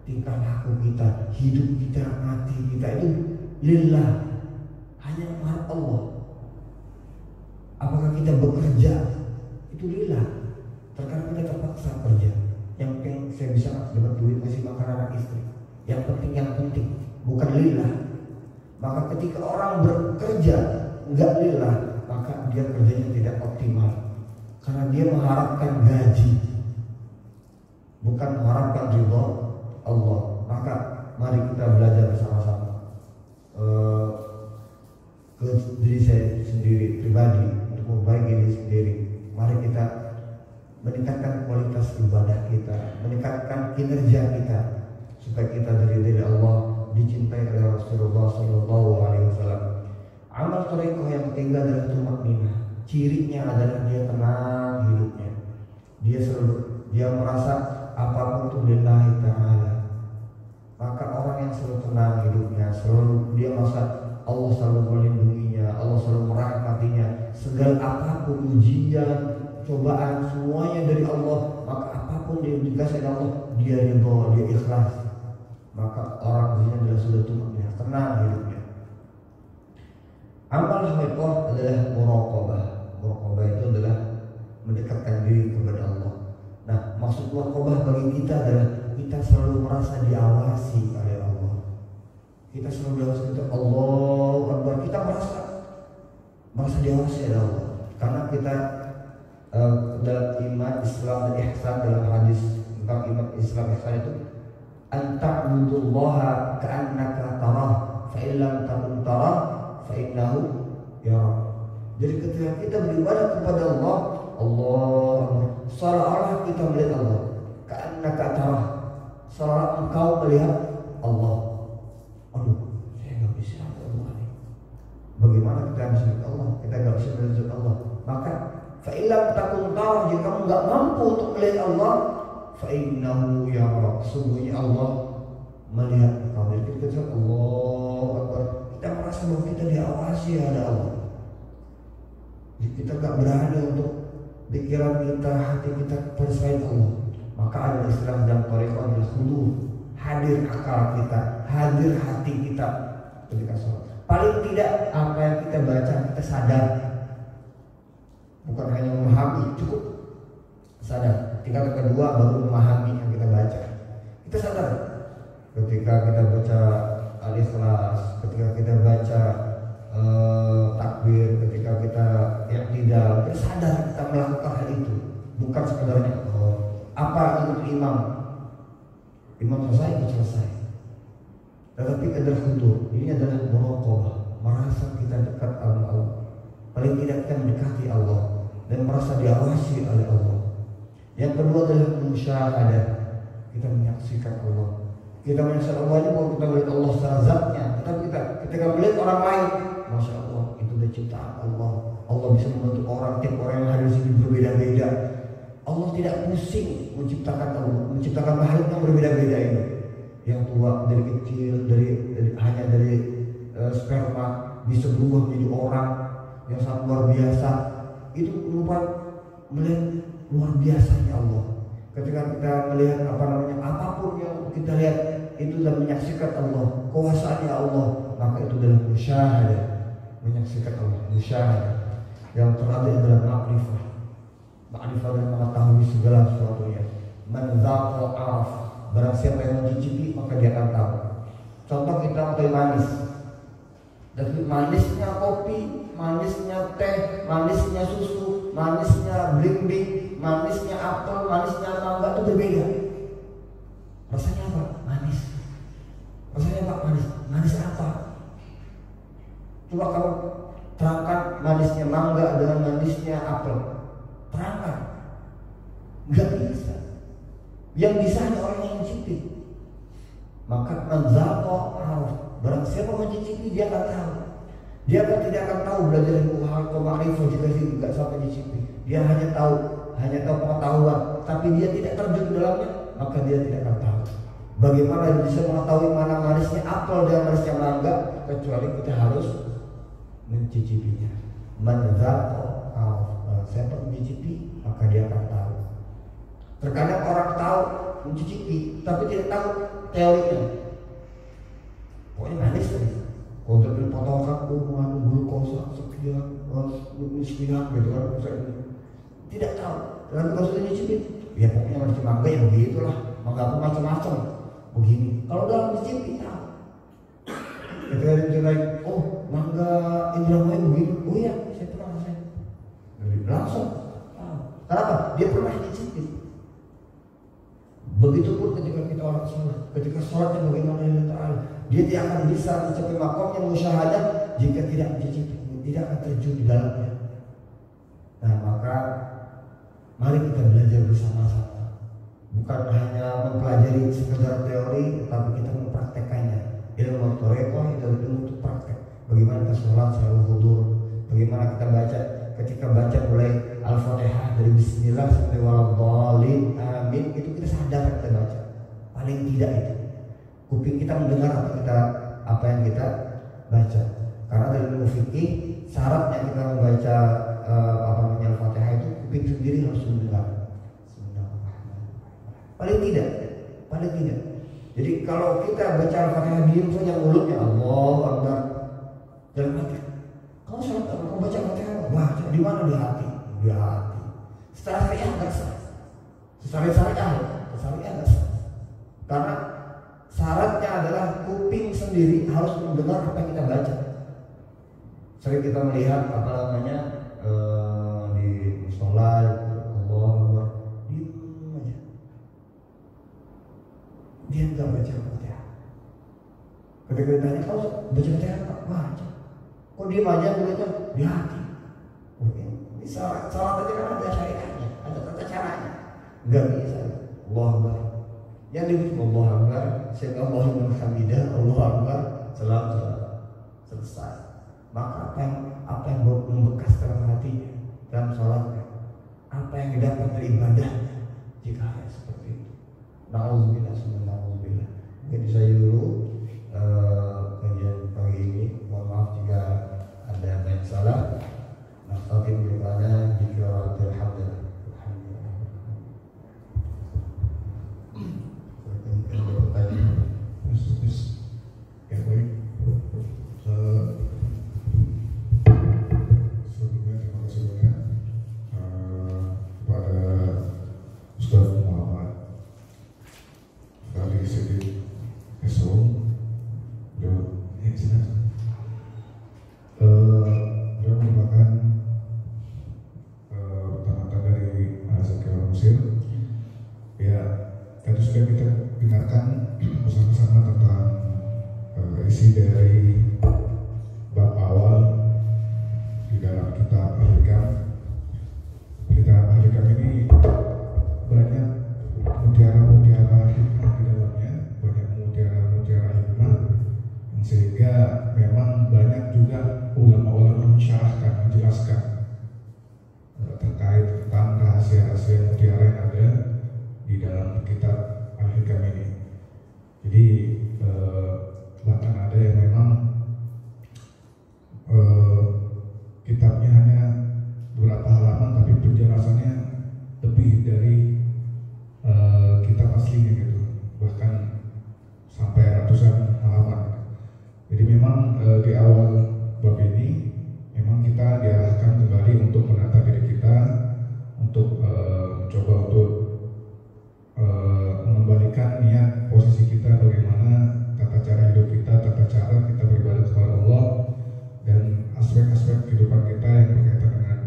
tingkah laku kita, hidup kita, mati kita itu lillah, hanya mengharap Allah? Apakah kita bekerja itu lillah? Terkadang kita terpaksa kerja, yang penting saya bisa dapat duit, masih makan anak istri, yang penting bukan lillah. Maka ketika orang bekerja enggak lillah, maka dia kerjanya tidak optimal, karena dia mengharapkan gaji, bukan mengharapkan ridha Allah. Maka mari kita belajar bersama-sama ke diri saya sendiri pribadi, untuk memperbaiki diri sendiri. Mari kita meningkatkan kualitas ibadah kita, meningkatkan kinerja kita, supaya kita dari Allah, dicintai oleh Rasulullah SAW. Amal thariqah yang ketiga adalah tumakninah. Cirinya adalah dia tenang hidupnya. Dia merasa apapun itu lillahi ta'ala. Maka orang yang selalu tenang hidupnya, selalu dia merasa Allah selalu melindunginya, Allah selalu merahmat cobaan semuanya dari Allah, maka apapun dia dikasih dari Allah, dia ridho, dia ikhlas, maka orang ini adalah sudah tenang hidupnya. Amal haqiqah adalah muraqabah. Muraqabah itu adalah mendekatkan diri kepada Allah. Nah, maksud muraqabah bagi kita adalah kita selalu merasa diawasi oleh Allah. Kita selalu diawasi oleh Allah Akbar. Kita merasa diawasi oleh Allah. Karena kita dalam iman Islam dan ihsan, dalam hadis tentang iman Islam ihsan itu anta'budullaha ka'annaka tarah fa illam takun tarah fa innahu yarah. Jadi ketika kita beribadah kepada Allah, seolah-olah kita melihat Allah. Ka'annaka tarah, seolah engkau melihat Allah. Aduh, saya nggak bisa melihat Allah nih. Bagaimana kita bisa melihat Allah? Kita nggak bisa melihat Allah. Maka fa illam takun tarah, jika kamu nggak mampu untuk melihat Allah, fa innahu yarah, sungguhnya Allah melihat engkau. Jadi kita Allah, kita merasa bahwa kita diawasi oleh Allah. Jadi kita gak berani untuk pikiran kita, hati kita kepada selain Allah. Maka ada istilah dalam thariqah adalah hudur, hadir akal kita, hadir hati kita ketika sholat. Paling tidak apa yang kita baca kita sadar, bukan hanya memahami, cukup sadar. Tingkat kedua baru memahami yang kita baca. Kita sadar ketika kita baca Al-Ikhlas, ketika kita baca takbir, ketika kita i'tidal, kita sadar kita melakukan hal itu, bukan sekedarnya apa ikut imam selesai, ikut selesai. Tetapi adalah hudur. Ini adalah muraqabah, merasa kita dekat dengan Allah. Paling tidak kita mendekati Allah dan merasa diawasi oleh Allah. Yang kedua adalah musyahadah, kita menyaksikan Allah. Kita menyaksikan Allah ini kalau kita melihat Allah secara zatnya, tetapi kita ketika melihat orang lain, masya Allah, itu udah ciptaan Allah. Allah bisa membentuk orang, tiap orang yang hadir di sini berbeda-beda. Allah tidak pusing menciptakan makhluk yang berbeda-beda ini. Yang tua dari kecil, hanya dari sperma bisa berubah menjadi orang yang sangat luar biasa. Itu merupakan melihat luar biasanya Allah. Ketika kita melihat apapun yang kita lihat itu adalah menyaksikan Allah, kuasanya Allah, maka itu adalah musyahadah, menyaksikan Allah, musyahadah. Yang terakhir adalah ma'rifah. Ma'rifah adalah mengetahui segala sesuatunya. Man dzaqa araf, barang siapa yang mencicipi maka dia akan tahu. Contoh kita pakai manis. Tapi manisnya kopi, manisnya teh, manisnya susu, manisnya bling-bling, manisnya apel, manisnya mangga itu berbeda. Rasanya apa? Manis. Rasanya apa? Manis. Manis apa? Coba kamu terangkan manisnya mangga dengan manisnya apel. Terangkan. Enggak bisa. Yang bisa hanya orang yang mencicipi. Maka menzaqa araf. Barang siapa mencicipi dia akan tahu. Dia tidak akan tahu belajar ilmu hal ma'rifah jika dia tidak sampai mencicipi. Dia hanya tahu pengetahuan, tapi dia tidak terjun di dalamnya, maka dia tidak akan tahu. Bagaimana dia bisa mengetahui mana manisnya apel dan manisnya mangga, kecuali kita harus mencicipinya. Menzaqa araf. Barang siapa mencicipi maka dia akan tahu. Terkadang orang tahu mencicipi tapi tidak tahu teorinya. Pokoknya manis tadi. Kalau terjadi potongan mengandung glukosa sekian, sekian gitu kan, tidak tahu. Lalu kalau sudah mencicipi, ya pokoknya manis mangga ya begitulah. Mangga pun macam-macam begini. Kalau dalam mencicipi tahu. Ketika dia ceritain, oh mangga Indramayu begini, oh iya saya pernah rasain. Langsung tahu. Kenapa? Dia pernah mencicipi. Begitupun ketika kita orang sholat, ketika sholatnya bagaimana Allah Ta'ala, dia tidak akan bisa mencapai makamnya musyahadah jika tidak mencicipi, tidak akan terjun di dalamnya. Nah maka mari kita belajar bersama-sama, bukan hanya mempelajari sekedar teori, tetapi kita mempraktekannya. Ilmu thariqah itu ilmu untuk praktek. Bagaimana kita sholat selalu hudur, bagaimana kita baca, ketika baca mulai Al-Fatihah dari Bismillah sampai waladhdallin amin, itu kita sadar kita baca. Paling tidak itu kuping kita mendengar apa yang kita baca. Karena dari ilmu fikih syaratnya kita membaca Al-Fatihah itu kuping sendiri harus mendengar. Paling tidak. Jadi kalau kita baca Al-Fatihah diam saja mulutnya Allahu Akbar dalam hati. Kalau sholat kalau baca Al-Fatihah baca di mana? Di hati. Secara syariah nggak sah. Secara syariah nggak sah. Karena syaratnya adalah kuping sendiri harus mendengar apa yang kita baca. Sering kita melihat di musola Allahu Akbar diam aja. Dia nggak baca Al-Fatihah. Ketika ditanya kau baca Al-Fatihah nggak baca. Kok diam aja mulutnya di hati. Ini salat aja kan ada syariatnya, ada tata caranya. Nggak bisa. Allahu Akbar. Yang disebut Allahu Akbar, sehingga Allahu Hamidah, Allahu Akbar, selesai. Maka apa yang membekas dalam hatinya dalam sholatnya, apa yang didapat dari ibadahnya jika hanya seperti itu. Na'udzubillah. Mungkin saya dulu kajian pagi ini. Mohon maaf jika ada yang salah. Nasta'in bilana dikiratul hamdulillah. Ya baik. Sebelumnya terima kasih banyak kepada Ustaz Muhammad Fahri Siddiq SO. Beliau merupakan rekan-rekan dari Zakir Mesir. Ya, tadi sudah kita dengarkan bersama-sama tentang isi dari bab awal di dalam kitab Al-Hikam. Kitab Al-Hikam ini banyak mutiara-mutiara hikmah di dalamnya, banyak mutiara-mutiara hikmah, sehingga memang banyak juga ulama-ulama mensyarahkan, menjelaskan terkait tentang rahasia-rahasia mutiara yang ada di dalam kitab Al-Hikam ini. Jadi bahkan ada yang memang kitabnya hanya beberapa halaman, tapi penjelasannya lebih dari kitab aslinya gitu, bahkan sampai ratusan halaman. Jadi memang di awal bab ini memang kita diarahkan kembali untuk menata diri kita, untuk coba untuk mengembalikan niat posisi kita, bagaimana tata cara hidup kita, tata cara kita beribadah kepada Allah, dan aspek-aspek kehidupan kita yang berkaitan dengan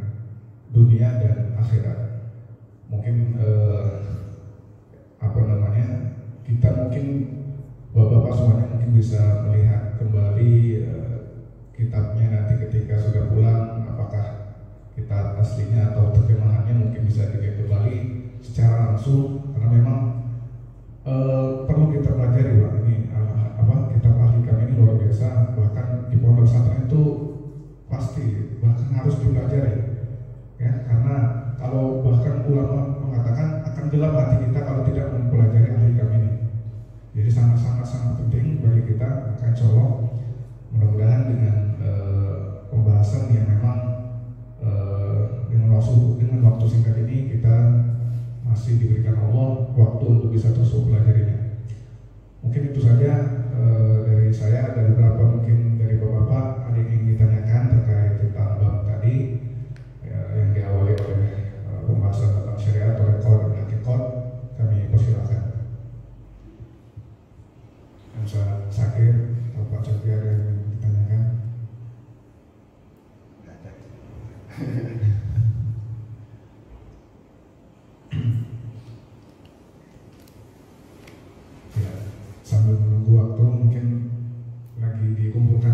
dunia dan akhirat. Mungkin kita mungkin bapak-bapak semuanya mungkin bisa melihat kembali kitabnya nanti ketika sudah pulang, apakah kitab aslinya atau terjemahannya mungkin bisa dilihat kembali secara langsung, karena memang perlu kita pelajari Pak. Ini kitab Al-Hikam ini luar biasa, bahkan di pondok pesantren itu pasti bahkan harus dipelajari ya, karena kalau bahkan ulama mengatakan akan gelap hati kita kalau tidak mempelajari Al-Hikam ini. Jadi sangat penting bagi kita. Maka insya Allah mudah-mudahan dengan pembahasan yang memang dengan waktu singkat ini kita masih diberikan Allah waktu untuk bisa terus mempelajarinya. Mungkin itu saja dari saya. Ada beberapa mungkin dari bapak-bapak ada yang ingin ditanyakan terkait tentang bab tadi yang diawali oleh pembahasan tentang syariat, rekor dan hakikat. Kami persilakan. Ustaz Zakir atau Pak Zakir ada yang ingin ditanyakan? Nggak ada. Ya, sambil menunggu waktu mungkin lagi dikumpulkan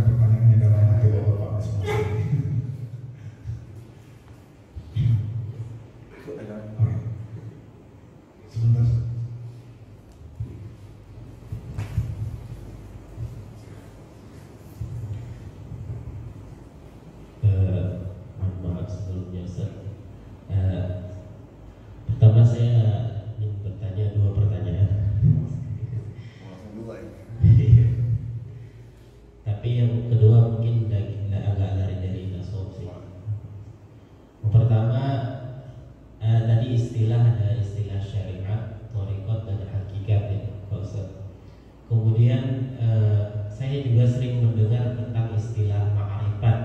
sering mendengar tentang istilah ma'rifat.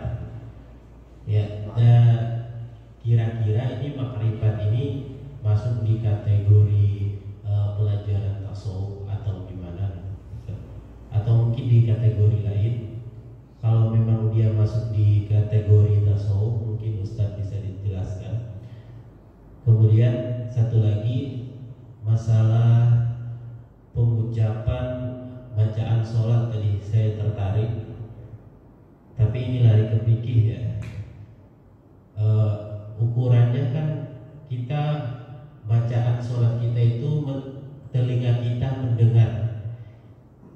Ya, dan kira-kira ini ma'rifat ini masuk di kategori pelajaran tasawuf atau gimana? Atau mungkin di kategori lain? Kalau memang dia masuk di kategori tasawuf, mungkin Ustaz bisa dijelaskan. Kemudian satu lagi masalah pengucapan bacaan sholat tadi saya tertarik, tapi ini lari ke fikih ya. Ukurannya kan kita bacaan sholat kita itu telinga kita mendengar.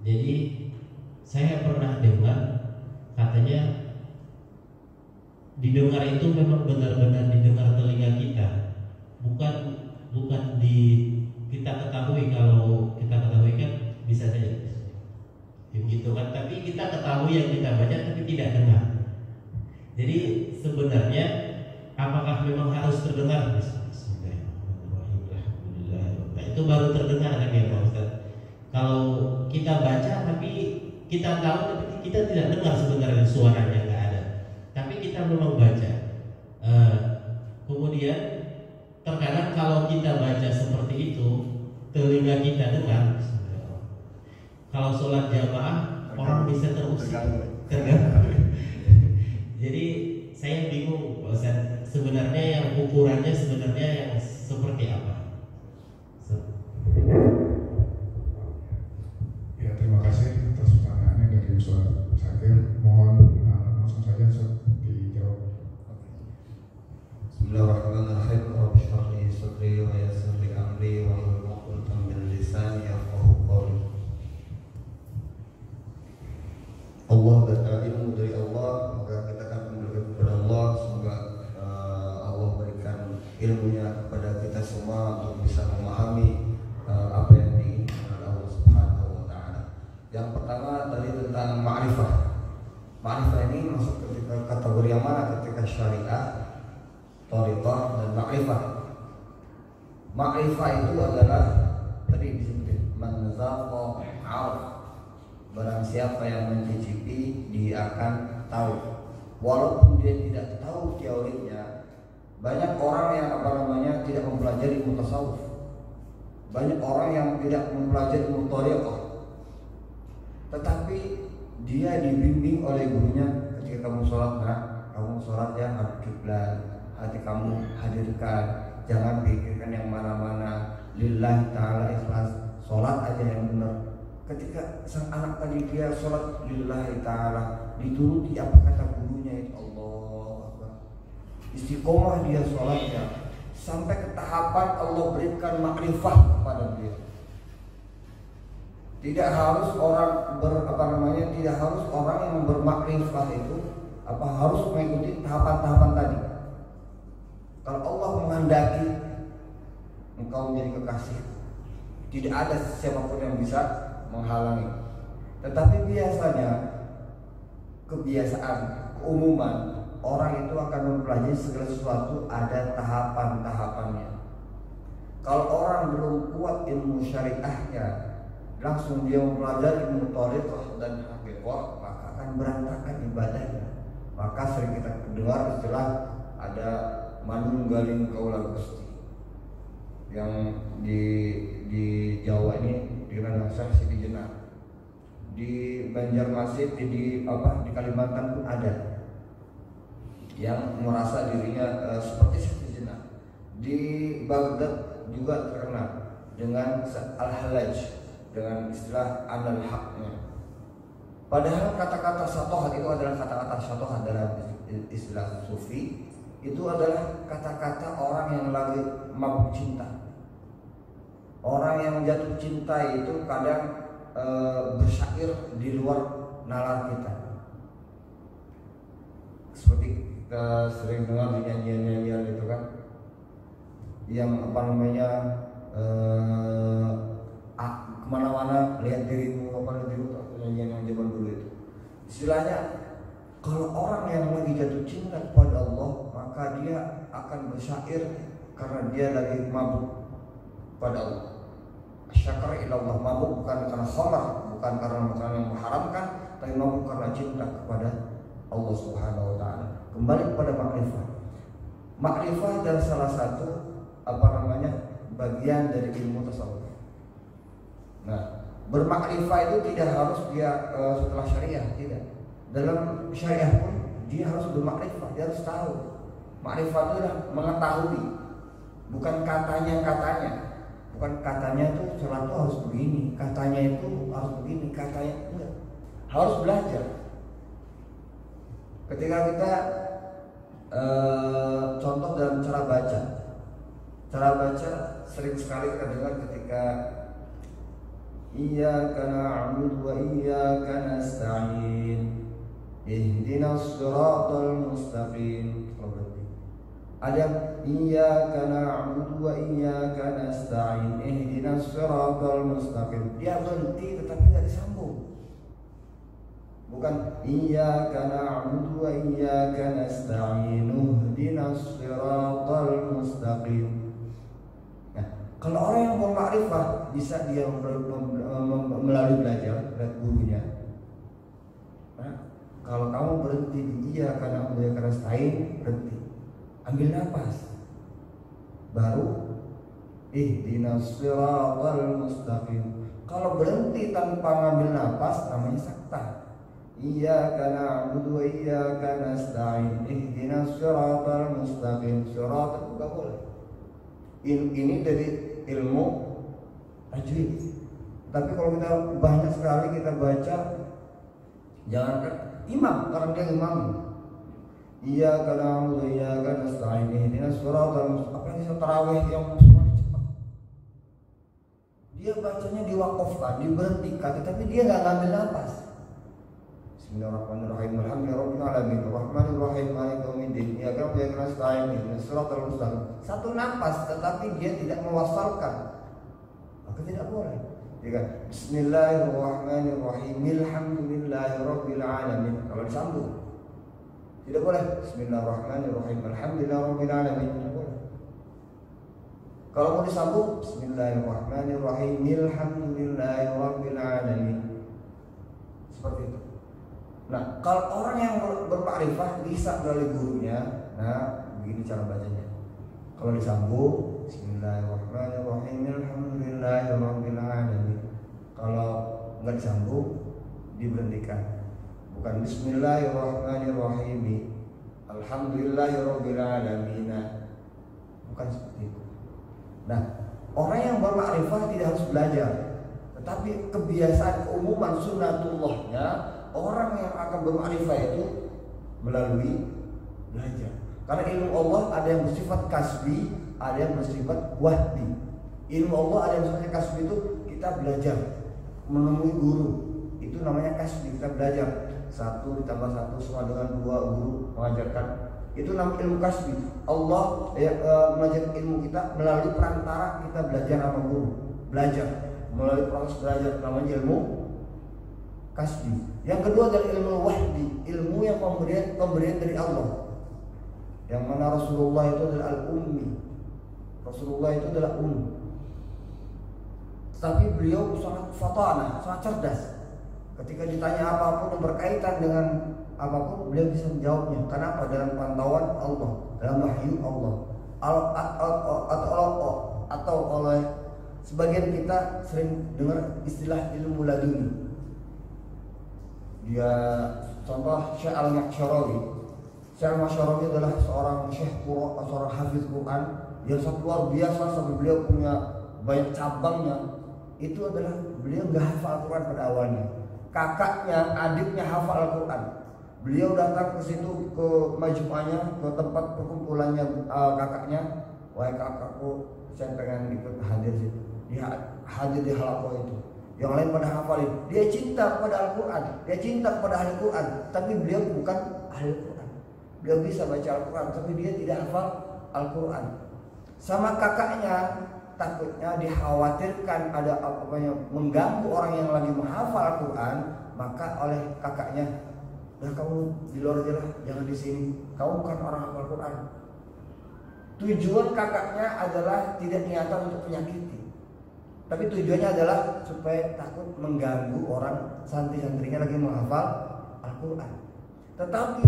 Jadi saya pernah dengar katanya didengar itu memang benar-benar didengar telinga kita, bukan di kita ketahui. Kalau kita ketahui kan bisa saja begitu kan, tapi kita ketahui yang kita baca tapi tidak dengar. Jadi sebenarnya apakah memang harus terdengar? Nah, itu baru terdengar kan ya Pak Ustaz. Kalau kita baca tapi kita tahu tapi kita tidak dengar sebenarnya suaranya nggak ada. Tapi kita memang baca. Kemudian terkadang kalau kita baca seperti itu telinga kita dengar. Kalau sholat jamaah orang bisa terusik. Jadi saya bingung Pak Ustaz, sebenarnya yang ukurannya sebenarnya yang seperti apa? Ya, terima kasih atas pertanyaannya dari Ustaz Syakir. Mohon langsung saja Ustaz dijawab. Bismillahirrahmanirrahim. Rabbi shrah li sadri wa yassir li amri wahlul 'uqdatam min lisani yafqahu qawli. Allah berkata ilmu dari Allah, maka kita akan kembali kepada Allah. Semoga Allah berikan ilmunya kepada kita semua untuk bisa memahami apa yang diinginkan oleh Allah Subhanahu wa taala. Yang pertama tadi tentang ma'rifah. Ma'rifah ini masuk ke kategori yang mana? Ketika syariah, thariqah dan ma'rifah. Ma'rifah itu adalah tadi disebut man zaqa 'araf. Barang siapa yang mencicipi dia akan tahu. Walaupun dia tidak tahu teorinya. Banyak orang yang tidak mempelajari ilmu tasawuf. Banyak orang yang tidak mempelajari ilmu thariqah. Tetapi dia dibimbing oleh gurunya, ketika kamu sholat, kamu sholat ya hadap kiblat, hati kamu hadirkan, jangan pikirkan yang mana-mana, lillahi ta'ala ikhlas, sholat aja yang benar. Ketika sang anak tadi dia sholat lillahi ta'ala, dituruti apa kata gurunya, itu Allah Akbar. Istiqomah dia sholatnya sampai ke tahapan Allah berikan makrifah kepada dia. Tidak harus orang tidak harus orang yang bermakrifah itu harus mengikuti tahapan-tahapan tadi. Kalau Allah menghendaki engkau menjadi kekasih, tidak ada siapapun yang bisa menghalangi. Tetapi biasanya kebiasaan, keumuman orang itu akan mempelajari segala sesuatu ada tahapan-tahapannya. Kalau orang belum kuat ilmu syariahnya, langsung dia mempelajari ilmu thariqah dan haqiqah, maka akan berantakan ibadahnya. Maka sering kita dengar istilah ada manunggaling kaula Gusti, yang di Jawa ini dengan saksi di Jenar, di Banjarmasin, di Kalimantan pun ada yang merasa dirinya seperti saksi Jenar. Di Baghdad juga terkenal dengan al-halaj, dengan istilah al-haqnya. Padahal kata-kata syatohat itu adalah kata-kata syatohat dalam istilah sufi, itu adalah kata-kata orang yang lagi mabuk cinta. Orang yang jatuh cinta itu kadang bersyair di luar nalar kita. Seperti kita sering dengar di nyanyian-nyanyian itu kan, yang kemana-mana lihat dirimu, nyanyian yang zaman dulu itu. Istilahnya, kalau orang yang lagi jatuh cinta kepada Allah, maka dia akan bersyair karena dia lagi mabuk pada Allah. Syakar ilallah, mabuk bukan karena khamar, bukan karena makanan yang mengharamkan, tapi mampu karena cinta kepada Allah Subhanahu wa taala. Kembali kepada makrifah. Makrifah adalah salah satu bagian dari ilmu tasawuf. Nah, bermakrifah itu tidak harus dia setelah syariah, tidak. Dalam syariah pun dia harus bermakrifah, dia harus tahu. Makrifah itu adalah mengetahui, bukan katanya. Bukan katanya itu sholat itu harus begini, katanya itu harus begini, katanya enggak. Harus belajar. Ketika kita contoh dalam cara baca sering sekali kita dengar ketika iyyaka na'budu wa iyyaka nasta'in ihdinas siratal mustaqim. Ada iyyaka na'budu wa iyyaka nasta'in ihdinas siratal mustaqim. Dia berhenti tetapi tidak disambung. Bukan iyyaka na'budu wa iyyaka nasta'in ihdinas siratal mustaqim. Nah, kalau orang yang bermakrifah bisa dia melalui belajar dari gurunya. Nah, kalau kamu berhenti di iyyaka na'budu wa iyyaka nasta'in, berhenti. Ambil nafas, baru ihdinas siratal mustaqim. Kalau berhenti tanpa ngambil nafas namanya sakta. Iyyaka na'budu wa iyyaka nasta'in ihdinas siratal mustaqim. Siratal enggak boleh. Ini dari ilmu tajwid. Tapi kalau kita banyak sekali kita baca, jangankan imam, karena dia imam. Iyyaka na'budu wa iyyaka nasta'in ihdinas siratal mustaqim. Apalagi tarawih yang semuanya cepat. Dia bacanya diwakafkan, diberhentikan, tapi dia nggak ngambil nafas. Bismillahirrahmanirrahim. Alhamdulillahirabbil alamin. Arrahmanir rahim. Maliki yaumiddin. Iyyaka na'budu wa iyyaka nasta'in ihdinas siratal mustaqim. Satu nafas tetapi dia tidak mewasalkan. Maka tidak boleh. Bismillahirrahmanirrahim. Alhamdulillahirabbil alamin. Kalau disambung tidak boleh. Bismillahirrahmanirrahim. Alhamdulillahirabbil alamin. Tidak boleh. Kalau mau disambung Bismillahirrahmanirrahim. Alhamdulillahirabbil alamin. Seperti itu. Nah, kalau orang yang bermakrifah bisa melalui gurunya, nah begini cara bacanya. Kalau disambung Bismillahirrahmanirrahim. Alhamdulillahirabbil alamin. Kalau nggak disambung diberhentikan. Bukan Bismillahirrahmanirrahim. Alhamdulillahirabbil alamin. Bukan seperti itu. Nah, orang yang bermakrifah tidak harus belajar, tetapi kebiasaan keumuman sunnatullahnya orang yang akan bermakrifah itu melalui belajar. Karena ilmu Allah ada yang bersifat kasbi, ada yang bersifat wahdi. Ilmu Allah ada yang bersifat kasbi itu kita belajar, menemui guru. Itu namanya kasbi, kita belajar. 1 ditambah 1 sama dengan 2 guru mengajarkan. Itu namanya ilmu kasbi. Allah mengajarkan ilmu kita melalui perantara kita belajar sama guru. Belajar melalui proses belajar namanya ilmu kasbi. Yang kedua adalah ilmu wahdi, ilmu yang pemberian dari Allah. Yang mana Rasulullah itu adalah al-ummi. Rasulullah itu adalah ummi. Tapi beliau sangat fatanah, sangat cerdas. Ketika ditanya apapun yang berkaitan dengan apapun, beliau bisa menjawabnya. Kenapa? Dalam pantauan Allah, dalam wahyu Allah. Atau oleh sebagian kita sering dengar istilah ilmu laduni. Dia contoh Syekh Al-Masyarawi. Syekh Al-Masyarawi adalah seorang syekh Quran, seorang hafiz Quran yang sangat luar biasa sampai beliau punya banyak cabangnya. Itu adalah beliau nggak hafal Al-Quran pada awalnya. Kakaknya, adiknya hafal Al-Quran. Beliau datang ke situ, ke majmu'ahnya, ke tempat perkumpulannya kakaknya. Wahai kakakku, saya pengen ikut hadir situ. Dia hadir di halaqah itu. Yang lain pada hafalin. Dia cinta kepada Al-Quran, dia cinta kepada ahli Quran. Tapi beliau bukan ahli Quran. Beliau bisa baca Al-Quran, tapi dia tidak hafal Al-Quran. Sama kakaknya, takutnya dikhawatirkan ada apa yang mengganggu orang yang lagi menghafal Al-Quran, maka oleh kakaknya, "Nah, kamu di luar aja lah, jangan di sini. Kamu bukan orang hafal Al-Quran." Tujuan kakaknya adalah tidak niatan untuk menyakiti. Tapi tujuannya adalah supaya takut mengganggu orang santri-santrinya lagi menghafal Al-Quran. Tetapi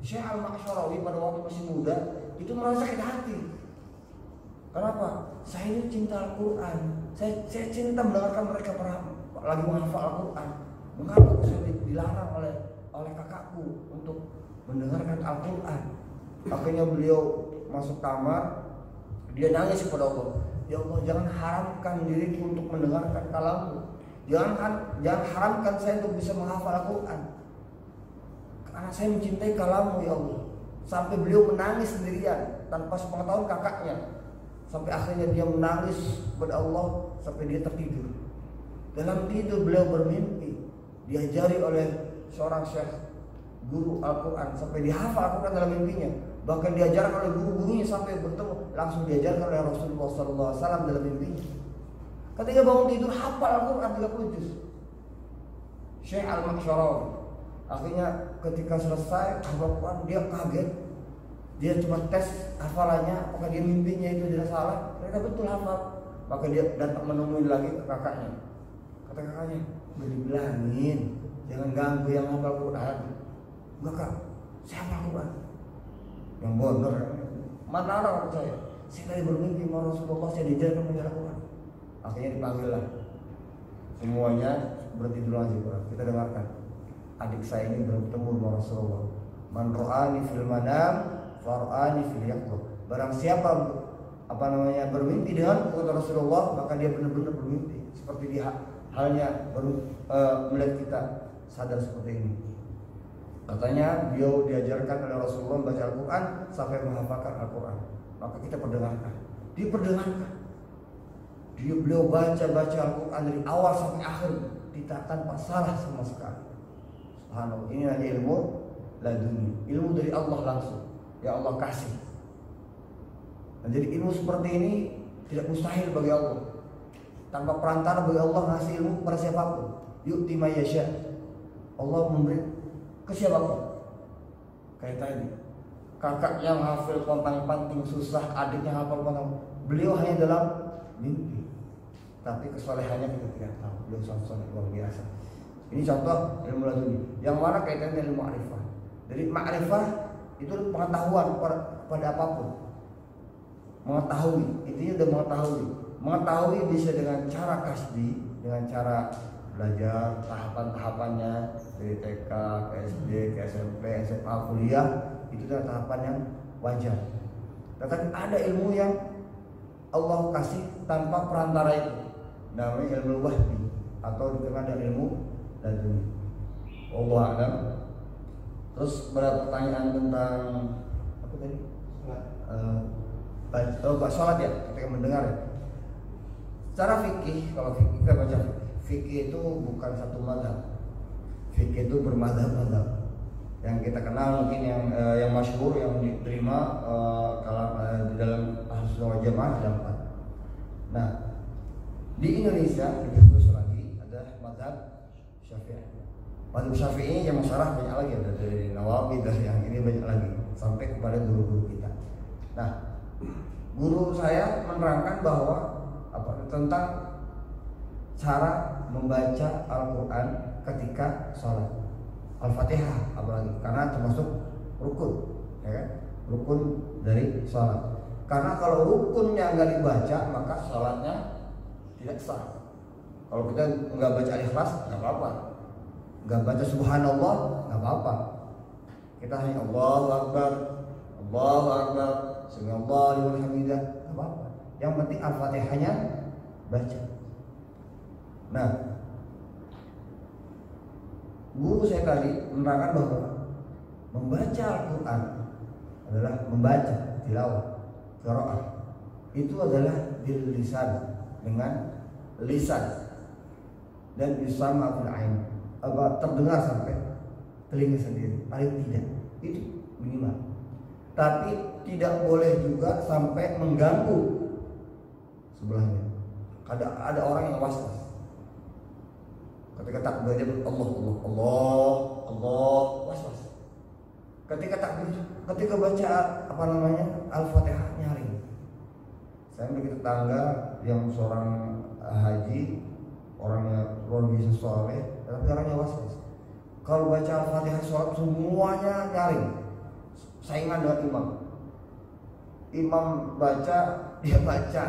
Syekh Al-Ma'syarawi pada waktu masih muda itu merasa sakit hati. Kenapa? Saya ini cinta Al-Quran. Saya cinta mendengarkan mereka lagi menghafal Al-Quran. Mengapa saya dilarang oleh kakakku untuk mendengarkan Al-Quran? Akhirnya beliau masuk kamar, dia nangis kepada Allah. Ya Allah, jangan haramkan diriku untuk mendengarkan kalammu. Jangan haramkan saya untuk bisa menghafal Al-Quran. Karena saya mencintai kalammu ya Allah. Sampai beliau menangis sendirian tanpa sepengetahuan kakaknya. Sampai akhirnya dia menangis kepada Allah sampai dia tertidur. Dalam tidur beliau bermimpi diajari oleh seorang syekh guru Al-Quran sampai dihafal Al-Quran dalam mimpinya. Bahkan diajarkan oleh guru-gurunya sampai bertemu langsung diajarkan oleh Rasulullah SAW dalam mimpinya. Ketika bangun tidur hafal Al-Quran 30 juz. Syekh Al-Ma'syarawi akhirnya ketika selesai hafal Al-Quran dia kaget. Dia cuma tes hafalannya, apakah dia mimpinya itu tidak salah. Ternyata betul hafal. Maka dia datang menemui lagi ke kakaknya. Kata kakaknya, udah dibilangin jangan ganggu yang hafal Quran. Enggak kak, saya hafal Quran. Yang benar, mana orang percaya? Saya tadi bermimpi sama Rasulullah, saya diajarkan membaca Quran. Akhirnya dipanggil lah. Semuanya berhenti dulu aja Quran. Kita dengarkan. Adik saya ini bertemu dengan Rasulullah. Man ra'ani fil manam far'ani fil yaqظah. Barang siapa bermimpi dengan kata Rasulullah, maka dia benar-benar bermimpi. Seperti dia halnya melihat kita sadar seperti ini. Katanya beliau diajarkan oleh Rasulullah membaca Al-Quran sampai menghafalkan Al-Quran. Maka kita perdengarkan. Beliau baca Al-Quran dari awal sampai akhir tanpa salah sama sekali. Subhanallah. Ini adalah ilmu laduni, ilmu dari Allah langsung. Ya Allah kasih. Nah, jadi ilmu seperti ini tidak mustahil bagi Allah. Tanpa perantara bagi Allah ngasih ilmu kepada siapapun. Yu'ti may yasha. Allah memberi ke siapapun. Kayak tadi, kakak yang hafal pontang-panting susah, adiknya hafal pontang. Beliau hanya dalam mimpi. Tapi kesolehannya kita tidak tahu. Beliau soleh luar biasa. Ini contoh ilmu laduni. Yang mana kaitannya dengan ilmu ma'rifah. Jadi ma'rifah itu pengetahuan pada apapun. Mengetahui, intinya udah mengetahui. Mengetahui bisa dengan cara kasbi, dengan cara belajar tahapan-tahapannya dari TK ke SD ke SMP, SMA, kuliah, itu adalah tahapan yang wajar. Tetapi ada ilmu yang Allah kasih tanpa perantara itu, namanya ilmu wahyi atau dikenal dengan ilmu laduni. Allah a'lam. Terus ada pertanyaan tentang apa tadi? Sholat ya, ketika mendengar ya. Secara fikih, kalau fikih kita baca fikih itu bukan satu mazhab. Fikih itu bermazhab-mazhab. Yang kita kenal mungkin yang masyhur yang diterima di dalam Ahlus Sunnah wal Jamaah ada 4. Nah, di Indonesia lebih khusus lagi ada mazhab Syafi'i. Mazhab Syafi'i yang masyarakat banyak lagi, ada dari Nawawi, dari yang ini banyak lagi sampai kepada guru-guru kita. Nah, guru saya menerangkan bahwa tentang cara membaca Al-Quran ketika sholat, Al-Fatihah apalagi, karena termasuk rukun, ya kan? Rukun dari sholat. Karena kalau rukunnya nggak dibaca maka sholatnya tidak sah. Kalau kita nggak baca Al-Ikhlas nggak apa-apa, nggak baca Subhanallah nggak apa-apa. Kita hanya Allahu Akbar, Allahu Akbar, Subhanallah liman hamidah, nggak apa-apa. Yang penting Al-Fatihahnya baca. Nah, guru saya tadi menerangkan bahwa membaca Al-Quran adalah membaca tilawah, qiraah. Itu adalah bil lisan, dengan lisan, dan yusama fil ain, terdengar sampai telinga sendiri, paling tidak itu minimal. Tapi tidak boleh juga sampai mengganggu sebelahnya. Ada orang yang was-was ketika takbir dia Allah was-was. Ketika takbir, ketika baca Al-Fatihah nyaring. Saya memiliki tetangga yang seorang haji, orangnya luar biasa soleh, tapi orangnya was-was. Kalau baca Al-Fatihah sholat semuanya nyaring, saingan dengan imam. Imam baca, dia baca,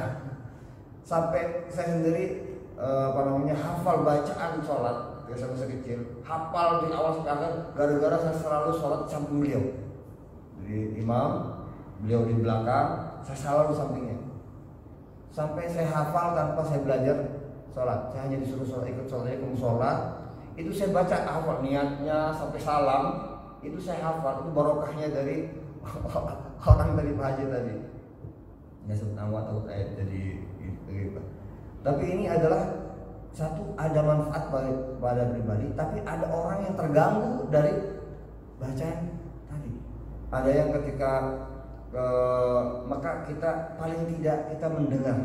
sampai saya sendiri hafal bacaan sholat. Biasa masa kecil, hafal di awal sampai akhir, gara-gara saya selalu sholat di samping beliau. Jadi imam, beliau di belakang, saya selalu di sampingnya. Sampai saya hafal tanpa saya belajar sholat. Saya hanya disuruh sholat, ikut sholatnya ke musola. Itu saya baca hafal niatnya sampai salam. Itu saya hafal. Itu barokahnya dari orang dari Pak Haji tadi. Ya sebut nama atau ayat jadi gitu. Tapi ini adalah satu, ada manfaat pada pribadi, tapi ada orang yang terganggu dari bacaan tadi. Ada yang ketika maka kita paling tidak kita mendengar.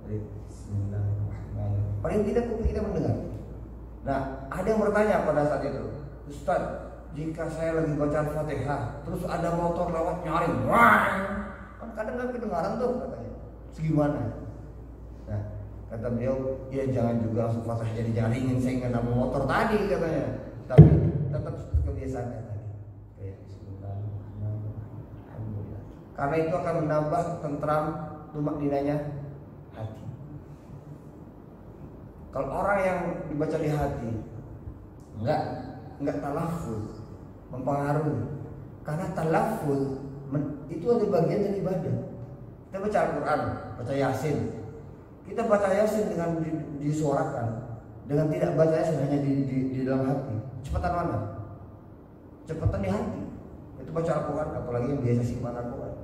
Bismillahirrahmanirrahim. Paling tidak kita mendengar. Nah, ada yang bertanya pada saat itu, Ustaz, jika saya lagi baca Al-Fatihah, terus ada motor lewat nyaring, wah, kan kadang nggak kedengaran tuh katanya. Segimana? Nah, kata beliau, ya jangan juga langsung Fatihah jadi nyaringin sehingga nama motor tadi katanya, tapi tetap kebiasaannya tadi. Kayak Bismillahirrahmanirrahim. Karena itu akan menambah tentram tumakninanya hati. Kalau orang yang dibaca di hati enggak talaffuz, mempengaruhi. Karena talaffuz itu ada bagian dari ibadah. Kita baca Al-Qur'an, baca Yasin. Kita baca Yasin dengan disuarakan, dengan tidak baca Yasin hanya di dalam hati. Cepatan mana? Cepatan di hati. Itu baca Al-Qur'an, apalagi yang biasa simak Al-Qur'an.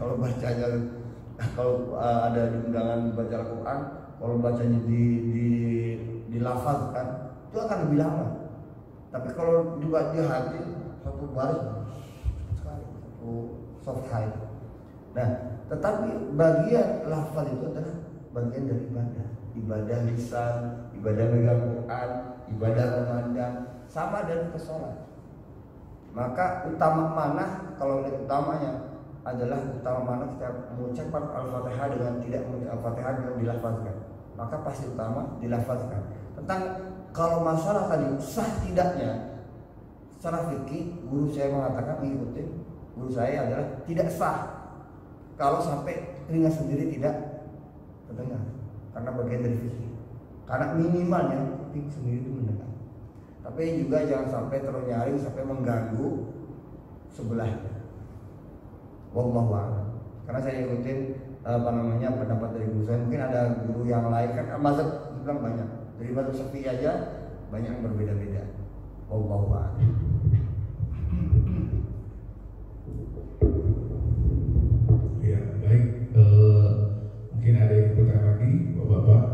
Kalau bacanya, kalau ada di undangan baca Al-Quran, kalau bacanya dilafazkan, itu akan lebih lama. Tapi kalau dibaca di hati, satu baris sekali, satu safhah. Nah, tetapi bagian lafaz itu adalah bagian dari ibadah lisan, ibadah megang Quran, ibadah memandang, sama dan sholat. Maka utama mana? Kalau lihat utamanya adalah utama mana kita mengucapkan Al-Fatihah dengan tidak mengucapkan Al-Fatihah dengan dilafazkan, maka pasti utama dilafazkan. Tentang kalau masalah tadi sah tidaknya secara fikih, guru saya mengatakan, mengikuti guru saya adalah tidak sah kalau sampai telinga sendiri tidak terdengar, karena bagian dari fikih. Karena minimalnya kuping sendiri itu mendengar. Tapi juga jangan sampai terlalu nyaring sampai mengganggu sebelahnya. Wallahu a'lam. Karena saya ikutin pendapat dari guru saya. Mungkin ada guru yang lain, kan mazhab bilang banyak. Dari mazhab Syafi'i aja banyak yang berbeda-beda. Wallahu a'lam. Ya, baik. Mungkin ada yang bertanya lagi, Bapak-bapak,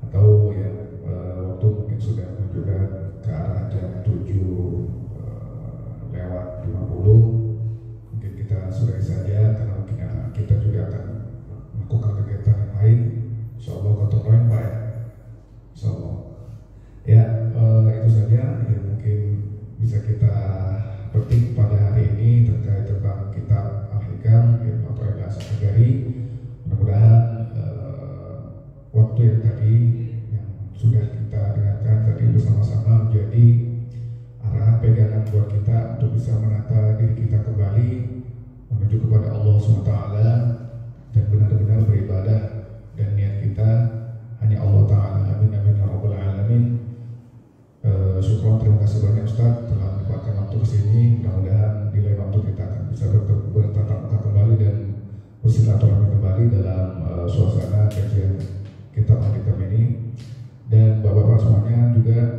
atau ya waktu mungkin sudah menunjukkan ke arah jam 7:50. Kita sudahi saja, karena mungkin kita juga akan melakukan kegiatan yang lain. Insyaallah gotong royong Pak ya. Insyaallah. Ya, itu saja yang mungkin bisa kita petik pada hari ini terkait tentang kitab Al-Hikam atau Al-Asy-Syafi'i. Mudah-mudahan waktu yang tadi yang sudah kita dengarkan tadi bersama-sama menjadi arahan pegangan buat kita untuk bisa menata diri kita kembali menuju kepada Allah SWT dan benar-benar beribadah, dan niat kita hanya Allah Ta'ala. Amin amin ya rabbal alamin. Syukur, terima kasih banyak Ustaz telah menyempatkan waktu kesini. Mudah-mudahan di lain waktu kita akan bisa bertatap muka kembali dan bersilaturahmi kembali dalam suasana kajian kitab Al-Hikam ini. Dan Bapak-bapak semuanya juga